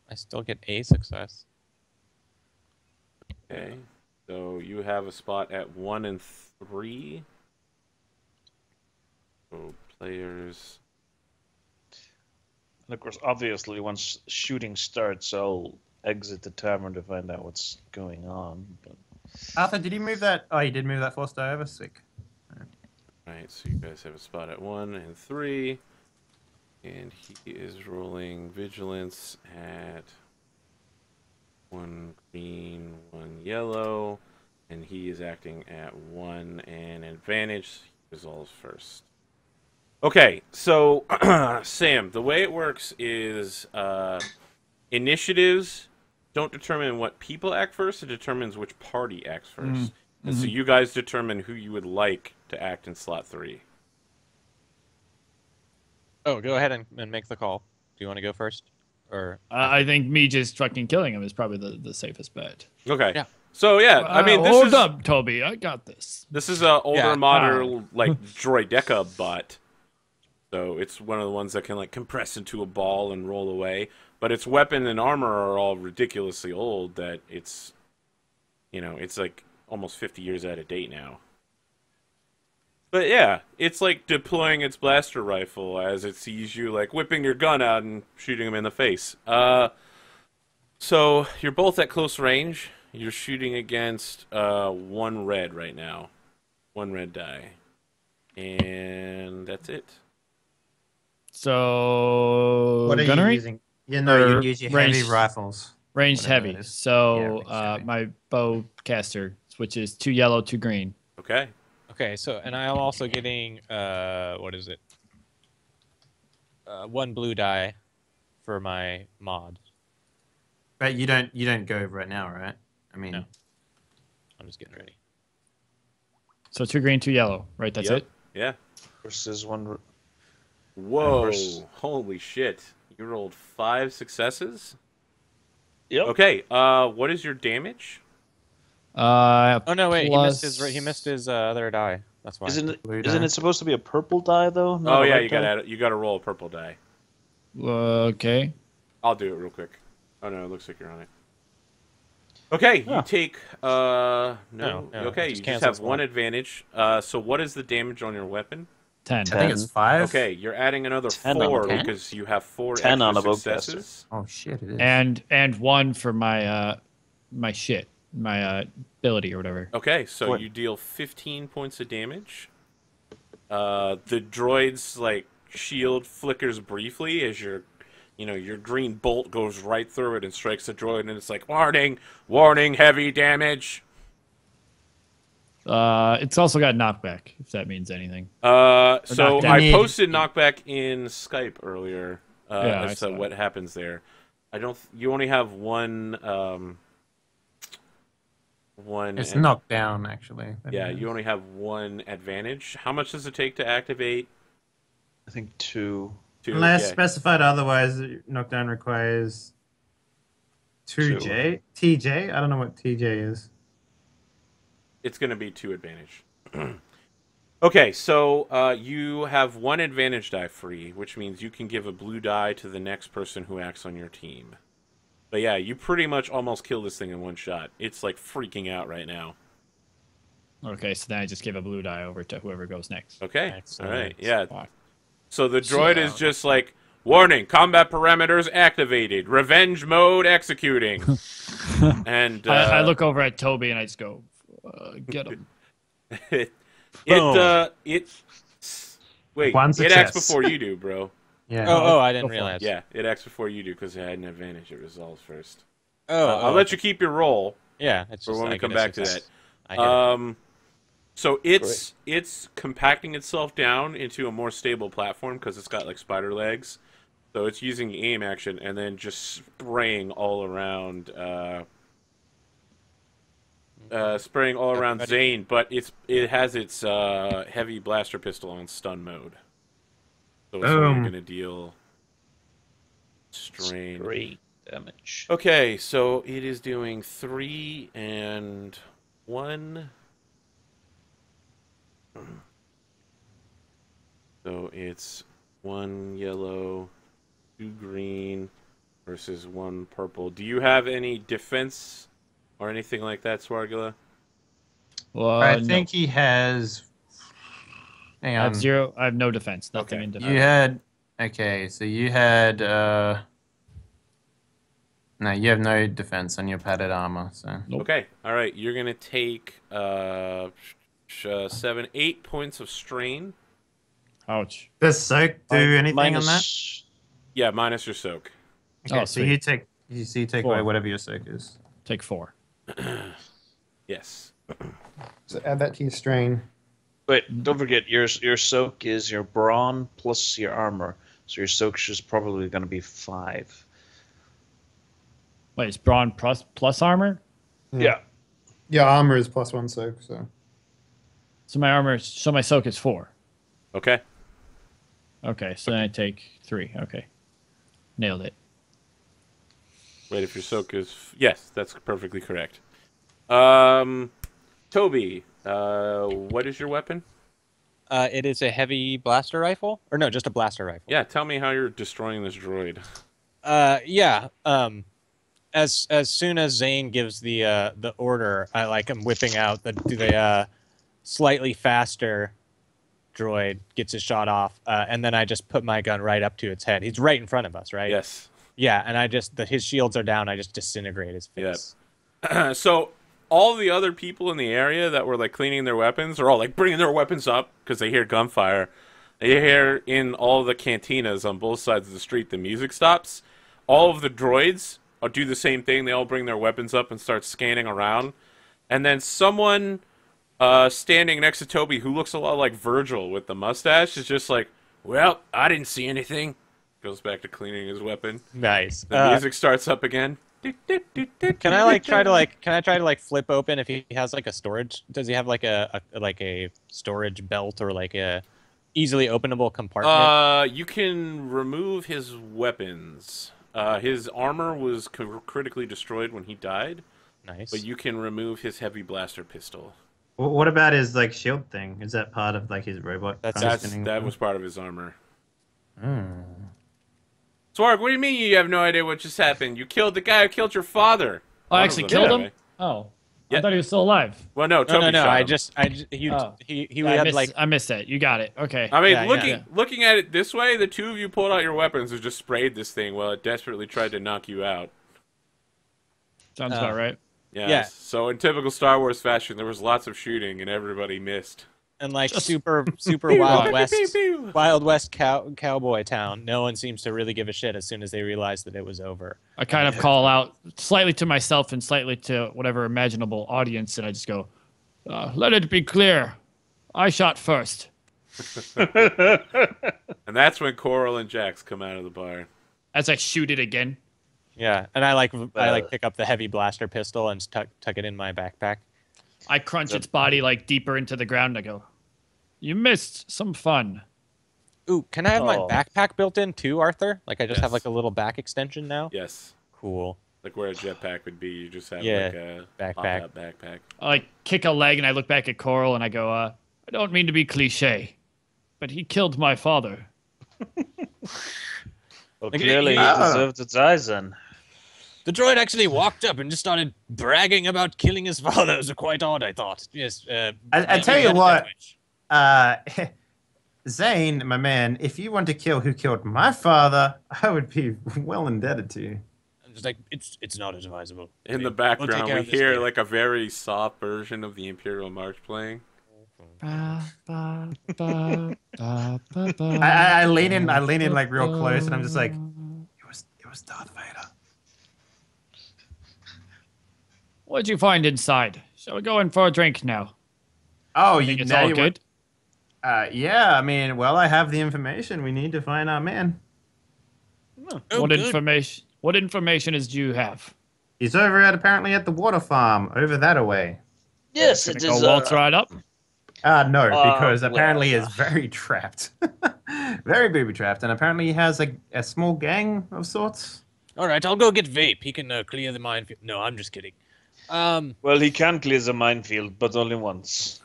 I still get a success. Okay. So you have a spot at 1 and 3. So players. And of course, obviously, once shooting starts, I'll exit the tavern to find out what's going on. But Arthur, did you move that? Oh, you did move that force die over. Sick. Right, so you guys have a spot at 1 and 3. And he is rolling vigilance at 1 green, 1 yellow. And he is acting at 1 and advantage. He resolves first. Okay, so Sam, the way it works is initiatives don't determine what people act first, it determines which party acts first. And so you guys determine who you would like to act in slot 3. Oh, go ahead and make the call. Do you want to go first? Or I think me just fucking killing him is probably the safest bet. Okay. Yeah. So yeah, I mean this hold is up, Toby. I got this. this is a older Yeah. modern like Droideca butt. So it's one of the ones that can like compress into a ball and roll away. But its weapon and armor are all ridiculously old that it's, you know, it's like almost 50 years out of date now. But yeah, it's like deploying its blaster rifle as it sees you like whipping your gun out and shooting him in the face. So you're both at close range. You're shooting against 1 red right now. 1 red die. And that's it. So What are gunnery? you using? You know, Or you use your heavy ranged- rifles. Ranged Whatever heavy. it is. So Yeah, ranged heavy. my bow caster, which is 2 yellow, 2 green. Okay. Okay, so and I'm also getting what is it? 1 blue die for my mod. But you don't go over it now, right? I mean, No. I'm just getting ready. So 2 green, 2 yellow. Right, that's Yep. it? Yeah. versus one. Whoa. course. Holy shit. You rolled 5 successes? Yep. Okay, what is your damage? Oh no, wait, plus- he missed his other die. That's why. Isn't Blue isn't die. it supposed to be a purple die though? Not Oh a yeah, red you die? gotta roll a purple die. Okay. I'll do it real quick. Oh no, it looks like you're on it. Okay, Oh. you take no. No, Okay, just you just cancel have spell. 1 advantage. So what is the damage on your weapon? 10. I think it's 5. Okay, you're adding another 10 on 4 the- because you have 4 10 on extra a bowcaster. successes. Oh shit, it is. And 1 for my my shit. My ability or whatever. Okay, so What? you deal 15 points of damage. The droid's like shield flickers briefly as your green bolt goes right through it and strikes the droid, and it's like warning, warning, heavy damage. It's also got knockback, if that means anything. So knockdown. I Need- posted knockback in Skype earlier Yeah, I as to saw what it. happens there. You only have one. It's knocked down actually. Yeah, you only have 1 advantage. How much does it take to activate? I think 2. 2. Unless Okay. specified otherwise, knockdown requires 2J. TJ? I don't know what TJ is. It's going to be 2 advantage. Okay, so you have 1 advantage die free, which means you can give a blue die to the next person who acts on your team. But yeah, you pretty much almost kill this thing in 1 shot. It's like freaking out right now. Okay, so then I just give a blue die over to whoever goes next. Okay, Excellent. all right, yeah. Fuck. So the droid is just like, warning, combat parameters activated, revenge mode executing. And I look over at Toby and I just go, get him. Wait, One it acts success. before you do, bro. Yeah. Oh, I didn't Go for it. realize. Yeah, it acts before you do because it had an advantage. It resolves first. Oh, I'll let you keep your roll Yeah, it's for just when we I come get a back to success. that. I get it. So it's compacting itself down into a more stable platform because it's got like spider legs. So it's using the aim action and then just spraying all around, Everybody- Zane. But it has its heavy blaster pistol on stun mode. So it's only Boom. going to deal strain. 3 damage. Okay, so it is doing 3 and 1. So it's 1 yellow, 2 green versus 1 purple. Do you have any defense or anything like that, Swargula? Well, I no. think he has. Hang I have on. 0. I have no defense. Nothing Okay. in defense. You had. Okay, so you had. No, you have no defense on your padded armor. So. Nope. Okay. All right. You're gonna take 7, 8 points of strain. Ouch. Does soak do anything on that? Minus- Yeah, minus your soak. Okay, Oh, so sweet. you take 4. away whatever your soak is. Take 4. Yes. So add that to your strain. Wait, don't forget your soak is your brawn plus your armor, so your soak is probably going to be 5. Wait, it's brawn plus armor? Yeah. Yeah, armor is +1 soak. So my soak is 4. Okay. Okay, so then I take 3. Okay. Nailed it. Wait, if your soak is... Yes, that's perfectly correct. Toby, what is your weapon? It is a heavy blaster rifle, or no, just a blaster rifle. Yeah, tell me how you're destroying this droid. Yeah. As soon as Zane gives the order, I'm whipping out the slightly faster droid, gets his shot off, and then I just put my gun right up to its head. He's right in front of us, right? Yes. Yeah, and his shields are down. I just disintegrate his face. Yep. So all the other people in the area that were like cleaning their weapons are all like bringing their weapons up because they hear gunfire. They hear in all the cantinas on both sides of the street the music stops. All of the droids do the same thing. They all bring their weapons up and start scanning around. And then someone standing next to Toby who looks a lot like Virgil with the mustache is just like, well, I didn't see anything. Goes back to cleaning his weapon. Nice. The music starts up again. Can I try to flip open if he has like a storage? Does he have like a storage belt or like a easily openable compartment? You can remove his weapons. His armor was critically destroyed when he died. Nice. But you can remove his heavy blaster pistol. What about his like shield thing? Is that part of like his robot? That was part of his armor. Swarg, what do you mean you have no idea what just happened? You killed the guy who killed your father. Oh, I actually killed him? Oh. Yeah. I thought he was still alive. Well, no, Toby shot him. I missed it. You got it. Okay. I mean, looking at it this way, the two of you pulled out your weapons and just sprayed this thing while it desperately tried to knock you out. Sounds about right. Yeah. So in typical Star Wars fashion, there was lots of shooting and everybody missed. And like super Wild West cowboy town, no one seems to really give a shit as soon as they realize that it was over. I kind of call out slightly to myself and slightly to whatever imaginable audience, and I just go, let it be clear, I shot first. And that's when Coral and Jax come out of the bar. As I shoot it again. Yeah, and I pick up the heavy blaster pistol and tuck it in my backpack. I crunch its body like deeper into the ground. I go, you missed some fun. Ooh, can I have my backpack built in too, Arthur? Like I just have like a little back extension now? Yes. Cool. Like where a jetpack would be, you just have like a backpack. backpack. I like kick a leg and I look back at Coral and I go, I don't mean to be cliche, but he killed my father. Well, clearly he deserved to die then. The droid actually walked up and just started bragging about killing his father. It was quite odd, I thought. Yes. I tell you what, Zane, my man, if you want to kill who killed my father, I would be well indebted to you. I'm just like, it's not advisable. In the background, we hear like a very soft version of the Imperial March playing. I lean in like real close, and I'm just like, it was Darth Vader. What'd you find inside? Shall we go in for a drink now? Oh, It's all good? Yeah, I mean, well, I have the information. We need to find our man. What information do you have? He's over apparently at the water farm, over that away. Yes, it is. Waltz right up? No, because apparently well, he's very trapped. Very booby-trapped, and apparently he has a small gang of sorts. All right, I'll go get Vape. He can clear the minefield. No, I'm just kidding. Well, he can clear the minefield, but only once.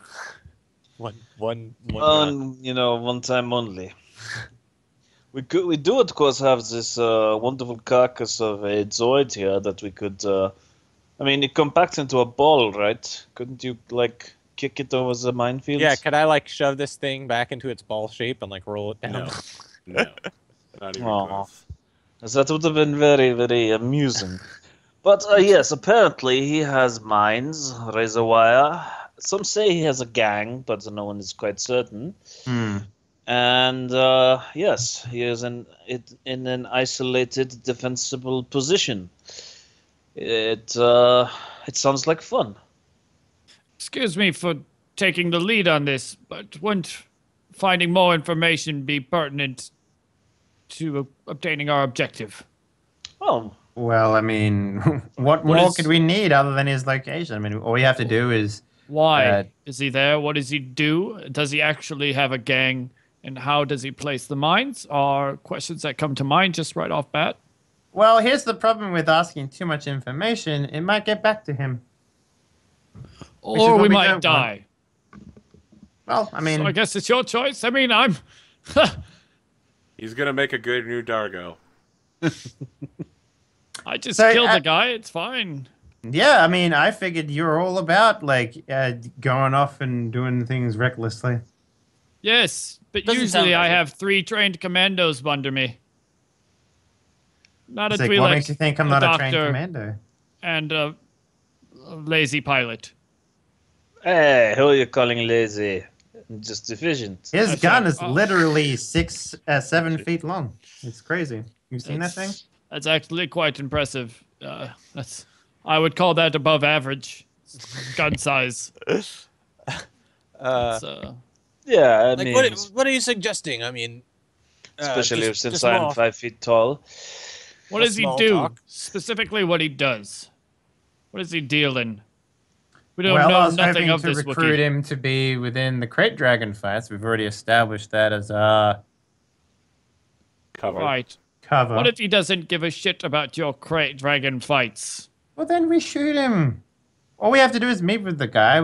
One One time only. We do of course have this wonderful carcass of a Droid here that we could. It compacts into a ball, right? Couldn't you like kick it over the minefield? Yeah, could I like shove this thing back into its ball shape and like roll it down? No, no, not even Aw. close. That would have been very, very amusing. But yes, apparently he has mines, razor wire. Some say he has a gang, but no one is quite certain. And yes, he is in an isolated, defensible position. It sounds like fun. Excuse me for taking the lead on this, but wouldn't finding more information be pertinent to obtaining our objective? Oh, Well, I mean, what more could we need other than his location? I mean, all we have to do is... Why is he there? What does he do? Does he actually have a gang? And how does he place the mines? Are questions that come to mind just right off bat. Well, here's the problem with asking too much information. It might get back to him. Or we might die. Well, I mean... So I guess it's your choice. I mean, I'm... He's gonna make a good new Dargo. I just killed the guy. It's fine. Yeah, I mean, I figured you were all about, like, going off and doing things recklessly. Yes, but Doesn't usually sound I like it. have 3 trained commandos under me. Not It's a like, Twi'lek, what makes you think I'm not a trained doctor, commando? and a lazy pilot. hey, who are you calling lazy? Just efficient. His That's gun right. is literally 7 feet long. It's crazy. You've seen that thing? That's actually quite impressive. I would call that above average gun size. Yeah, I Like, mean, what are you suggesting? I mean, especially just since I'm more- 5 feet tall. What does he small do? talk. Specifically, what he does? What does he deal in? We don't Well, I know was nothing hoping of to this recruit Wookiee. him to be within the Crate Dragon fights. We've already established that as our Cover. Right. cover. What if he doesn't give a shit about your crate dragon fights? Well, then we shoot him. All we have to do is meet with the guy.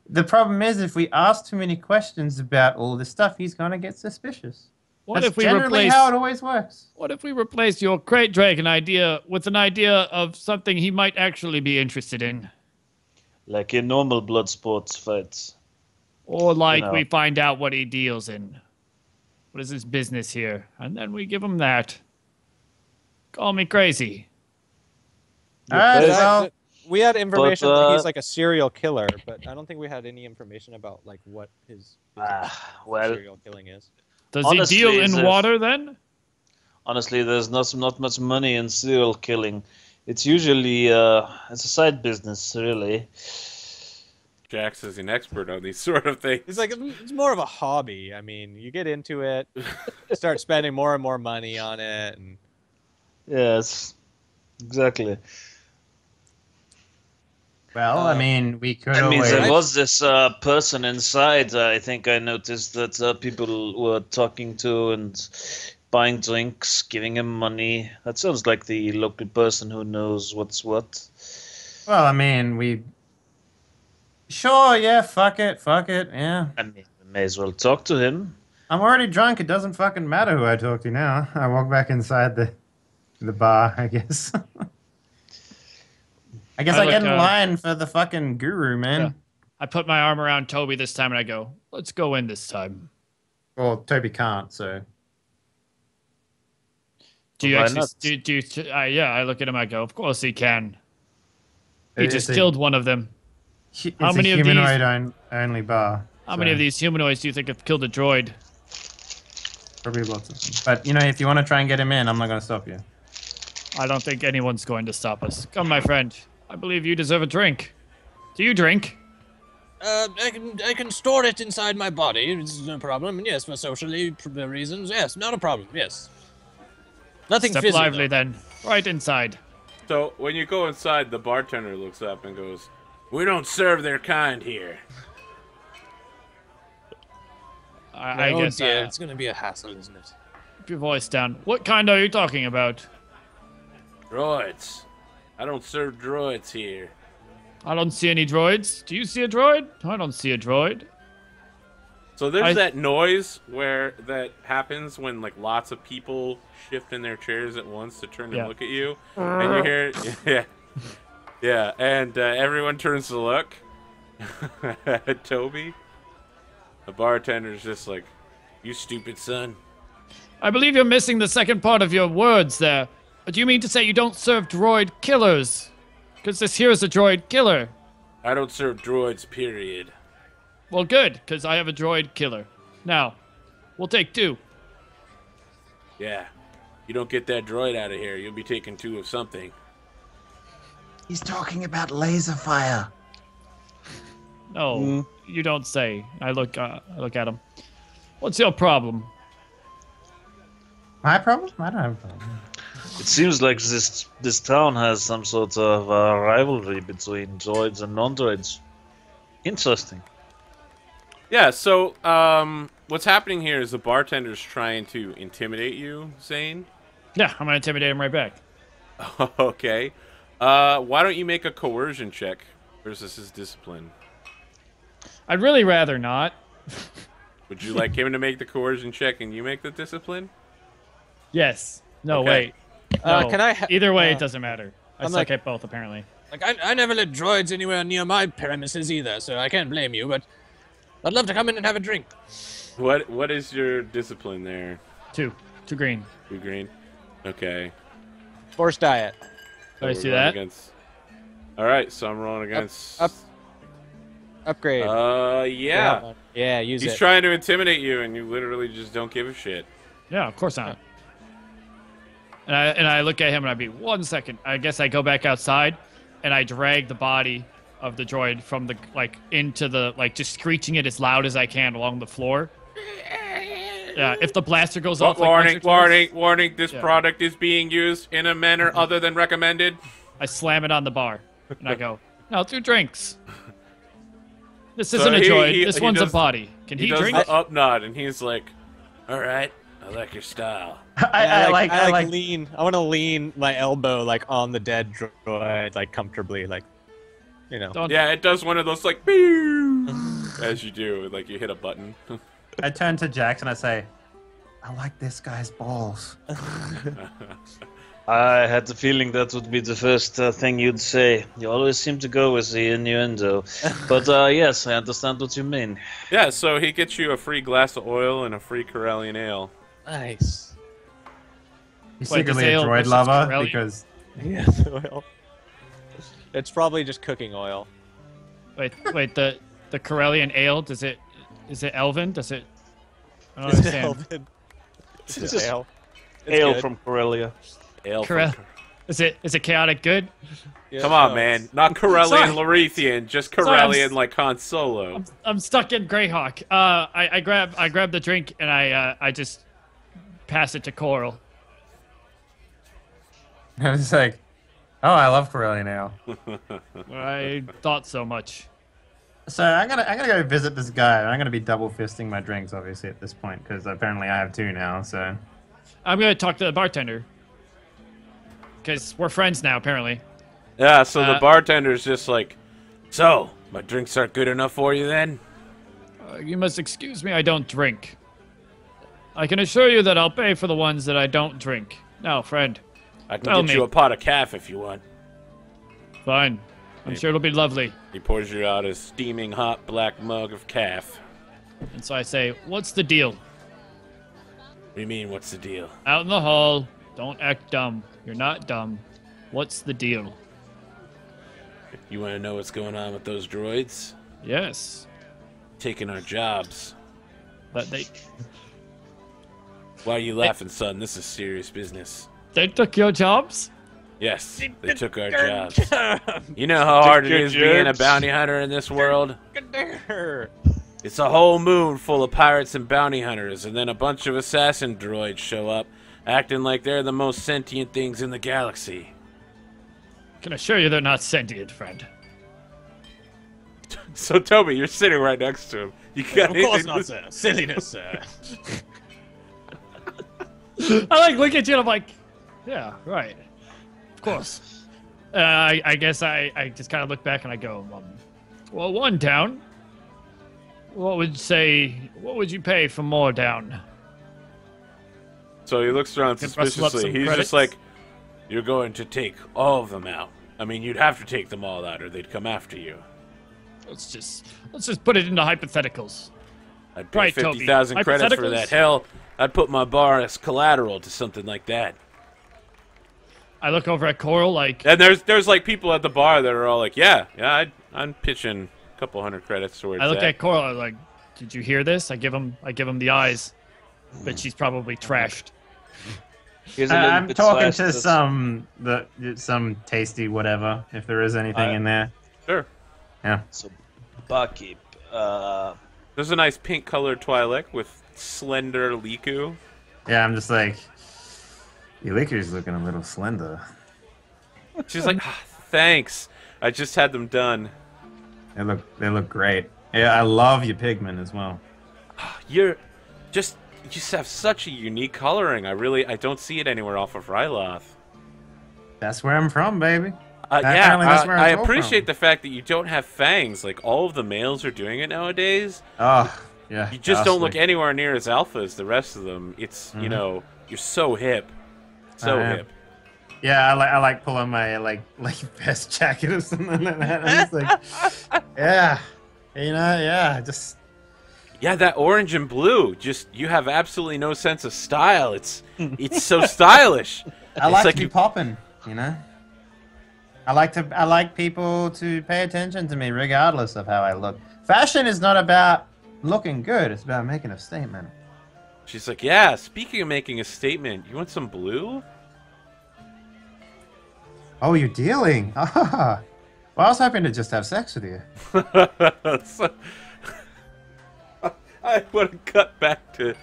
The problem is, if we ask too many questions about all this stuff, he's gonna get suspicious. What That's if we generally replace? how it always works. What if we replace your crate dragon idea with an idea of something he might actually be interested in? Like in normal blood sports fights. Or like know. we find out what he deals in. What is his business here? And then we give him that. Call me crazy. All right, But- well, we had information that But, he's like a serial killer, but I don't think we had any information about like what his well, serial killing is. Does Honestly, he deal in there's- water then? honestly, there's not much money in serial killing. It's usually it's a side business, really. Jax is an expert on these sort of things. He's like, it's more of a hobby. I mean, you get into it, start spending more and more money on it, and Yes, exactly. well, I mean, we could I mean, always. there was this person inside. I think I noticed that people were talking to and buying drinks, giving him money. That sounds like the local person who knows what's what. Well, I mean, Sure, yeah, fuck it, yeah. I mean, we may as well talk to him. I'm already drunk. It doesn't fucking matter who I talk to now. I walk back inside the bar, I guess. I guess I get in line for the fucking guru, man. Yeah. I put my arm around Toby this time and I go, let's go in this time. Well, Toby can't, so. Do you Why actually, not? yeah, I look at him, I go, of course he can. He It's just a- killed one of them. It's How many a of these- humanoid only bar. How many of these humanoids do you think have killed a droid? Probably lots of them. But, if you want to try and get him in, I'm not going to stop you. I don't think anyone's going to stop us. Come, my friend. I believe you deserve a drink. Do you drink? I can store it inside my body. It's no problem. And yes, for socially reasons, yes, not a problem. Yes. Nothing Step physical. lively then. Right inside. So when you go inside, the bartender looks up and goes, "We don't serve their kind here." I Oh guess dear, it's gonna be a hassle, isn't it? keep your voice down. What kind are you talking about? Droids. I don't serve droids here. I don't see any droids. Do you see a droid? I don't see a droid. So there's that noise that happens when like lots of people shift in their chairs at once to turn and look at you, and you hear, yeah, and everyone turns to look at Toby. The bartender's just like, "You stupid son." I believe you're missing the second part of your words there. Do you mean to say you don't serve droid killers? Because this here is a droid killer. I don't serve droids, period. Well, good, because I have a droid killer. Now, we'll take 2. Yeah. You don't get that droid out of here, you'll be taking 2 of something. He's talking about laser fire. No, you don't say. I look at him. What's your problem? My problem? I don't have a problem. It seems like this town has some sort of rivalry between droids and non-droids. Interesting. Yeah, so what's happening here is the bartender's trying to intimidate you, Zane. Yeah, I'm gonna intimidate him right back. Okay. Why don't you make a coercion check versus his discipline? I'd really rather not. Would you like him to make the coercion check and you make the discipline? Yes. No, Okay. wait. No. Can I Either way, it doesn't matter. I I'm suck like- at both, apparently. Like, I never let droids anywhere near my premises either, so I can't blame you, but I'd love to come in and have a drink. What is your discipline there? 2 green. 2 green? Okay. Forced diet. Do I we're see rolling that? against... Alright, so I'm rolling against... Upgrade. yeah. Yeah, use He's it. trying to intimidate you and you literally just don't give a shit. Yeah, of course not. And I look at him and I be 1 second. I guess I go back outside and I drag the body of the droid from the into the just screeching it as loud as I can along the floor. Yeah, if the blaster goes off. Warning! This product is being used in a manner other than recommended. I slam it on the bar and I go, "No, 2 drinks. This isn't a droid. This one's a body. Can he drink?" He does the up nod and he's like, "All right, I like your style." I like lean. I want to lean my elbow on the dead droid, comfortably, Don't- Yeah, it does one of those "Boo!" as you do, you hit a button. I turn to Jax and I say, I like this guy's balls. I had the feeling that would be the first thing you'd say. You always seem to go with the innuendo. But yes, I understand what you mean. Yeah, so he gets you a free glass of oil and a free Corellian ale. Nice. He's Wait, secretly this a ale droid versus lover Corellian? because Yeah, oil. It's probably just cooking oil. Wait, the Corellian ale, is it Elven? Does it? I don't It's understand. Elven. It's Just just ale. It's Ale good. from Corellia. Ale Corel- Is it chaotic good? Yeah, Come on, no, man. Not Corellian Sorry. Lorethian, just Sorry, I'm Corellian like Han Solo. I'm stuck in Greyhawk. I grab the drink and I just pass it to Coral. I was like, oh, I love Corellian ale. I thought so much. So I'm gonna go visit this guy. I'm gonna be double fisting my drinks, obviously, at this point, because apparently I have 2 now. So I'm gonna talk to the bartender because we're friends now, apparently. Yeah, so the bartender's just like, so, my drinks aren't good enough for you then? You must excuse me. I don't drink. I can assure you that I'll pay for the ones that I don't drink. Now, friend. I can Tell get me. you a pot of calf if you want. Fine. I'm sure it'll be lovely. He pours you out a steaming hot black mug of calf. And so I say, what's the deal? What do you mean, what's the deal? Out in the hall. Don't act dumb. You're not dumb. What's the deal? You want to know what's going on with those droids? Yes. Taking our jobs. But Why are you laughing, son? This is serious business. they took your jobs? Yes, they took our jobs. You know how hard it is being a bounty hunter in this world? It's a whole moon full of pirates and bounty hunters, and then a bunch of assassin droids show up, acting like they're the most sentient things in the galaxy. Can assure you they're not sentient, friend. So, Toby, you're sitting right next to him. You got Of course not, sir. Silliness, sir. I look at you and I'm like, yeah, right. Of course. I guess I just kind of look back and I go, well, one down. What would you pay for more down? So he looks around Can rustle up suspiciously. some He's credits? just like, you're going to take all of them out. I mean, you'd have to take them all out or they'd come after you. Let's just put it into hypotheticals. I'd pay Right, Toby. 50,000 credits for Hypotheticals? that. Hell, I'd put my bar as collateral to something like that. I look over at Coral like, And there's like people at the bar that are all like, yeah, I'm pitching a couple hundred credits towards I look that. at Coral I'm like, did you hear this? I give him the eyes, but she's probably trashed. Here's a little I'm bit talking sliced to as- some tasty whatever, if there is anything in there. Sure. Yeah. So, barkeep. There's a nice pink colored Twi'lek with slender Liku. Yeah, I'm just like, your liquor's looking a little slender. She's like, thanks. I just had them done. They look great. Yeah, I love your pigment as well. You just have such a unique coloring. I don't see it anywhere off of Ryloth. That's where I'm from, baby. Yeah, Apparently that's where I I'm appreciate from. the fact that you don't have fangs. Like, all of the males are doing it nowadays. Oh, yeah. You just don't look ghastly. anywhere near as alpha as the rest of them. It's, you know, you're so hip. So I am. hip. Yeah, I like pulling my like vest jacket or something like that. I'm just like, yeah, just Yeah, that orange and blue. Just, you have absolutely no sense of style. It's so stylish. I It's like like to be you- popping, you know. I like people to pay attention to me regardless of how I look. Fashion is not about looking good; it's about making a statement. She's like, yeah, speaking of making a statement, you want some blue? Oh, you're dealing. Ah. Well, I was hoping to just have sex with you. So- I want to cut back to...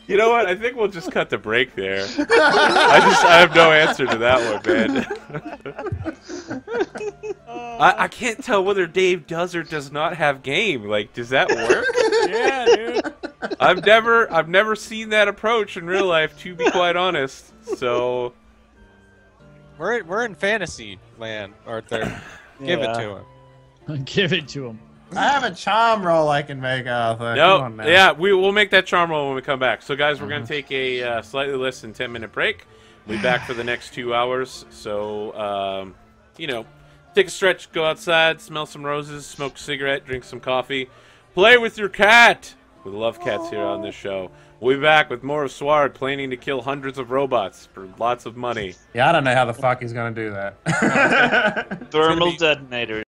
You know what? I think we'll just cut the break there. I have no answer to that one, man. I can't tell whether Dave does or does not have game. Like, does that work? Yeah, dude. I've never seen that approach in real life, to be quite honest. So We're in fantasy land, Arthur. Give it to him. Give it to him. I have a charm roll I can make, Arthur. Come no, on now. yeah, we'll make that charm roll when we come back. So guys, we're gonna take a slightly less than 10-minute break. We'll be back for the next 2 hours. So you know, take a stretch, go outside, smell some roses, smoke a cigarette, drink some coffee, play with your cat. We love cats here on this show. We'll be back with more of Sward planning to kill hundreds of robots for lots of money. Yeah, I don't know how the fuck he's gonna do that. Thermal detonator.